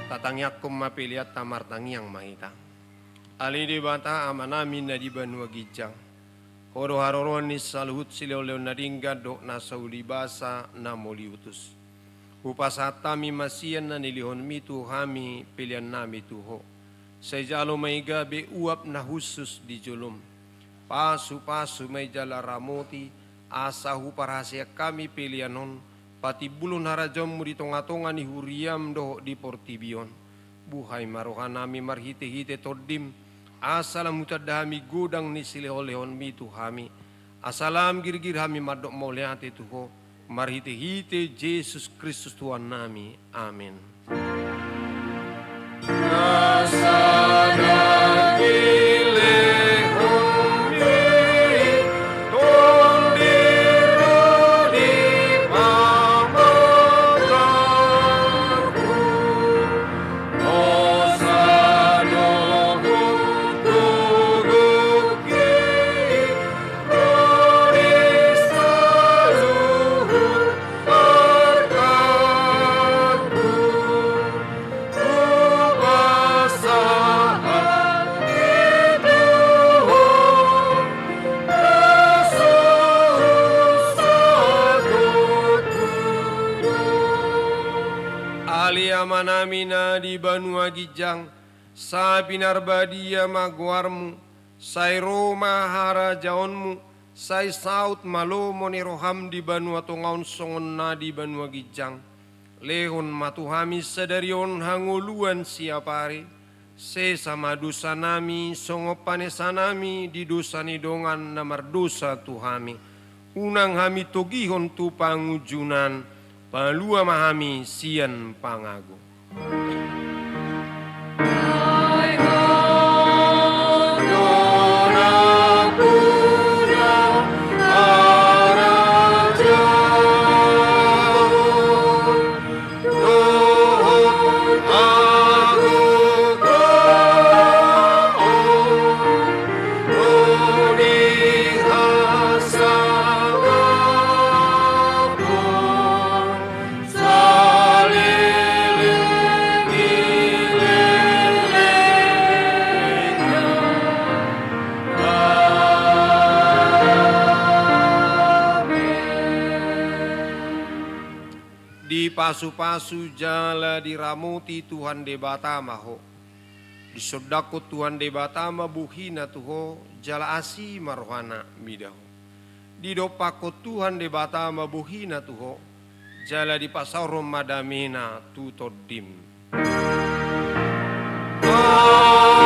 Tatangyakum mapiliat tamar tangyang mahita. Ali di bata amanami na di banua gijang. Koro haroron ni saluhut sileo-leo na ringga do na sauli basa na moliutus. Upasatami masiyan na nilihon mitu hami pilihan nami tuho. Sa jalo may gabi uap na husus di julum. Pasu-pasu may jala ramoti asa huparasya kami pilihanon. Pati bulun harajom mo di tonga-tonga ni huriam do di portibion. Buhay marohan nami marhite-hite todim. Asalam mutadami gudang ni silehon-lehon mitu hami. Asalam girgir hami madok mauliate tuho. Marhite-hite Yesus Kristus Tuhan nami. Amin. Manamina di Banua Gijang, sa binarbadia magwarmu, say Roma hara jaonmu, say saut malomo ni roham di Banua Tongaon songon na di Banua Gijang, lehon matuhami sedarion hanguluan siapari, se sama dosa nami songopane sanami di dosa nidongan namar dosa tuhami, unang hami togihon tu pangujunan, palua mahami sian pangago. Pasu-pasu jala diramuti Tuhan debatama ho. Disodakut Tuhan debatama buhina tuho jala asi marwana midaho. Didopakut Tuhan debatama buhina tuho jala di pasarom madamina tutodim. Amin.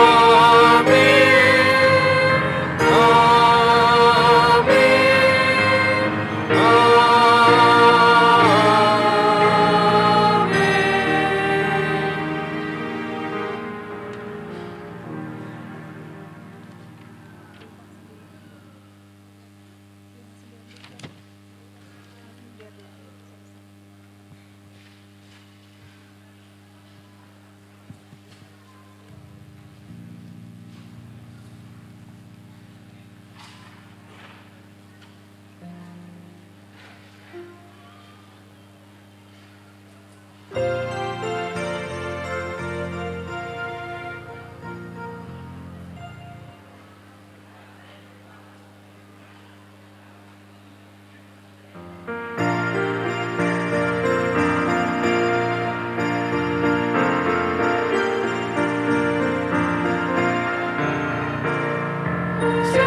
Sa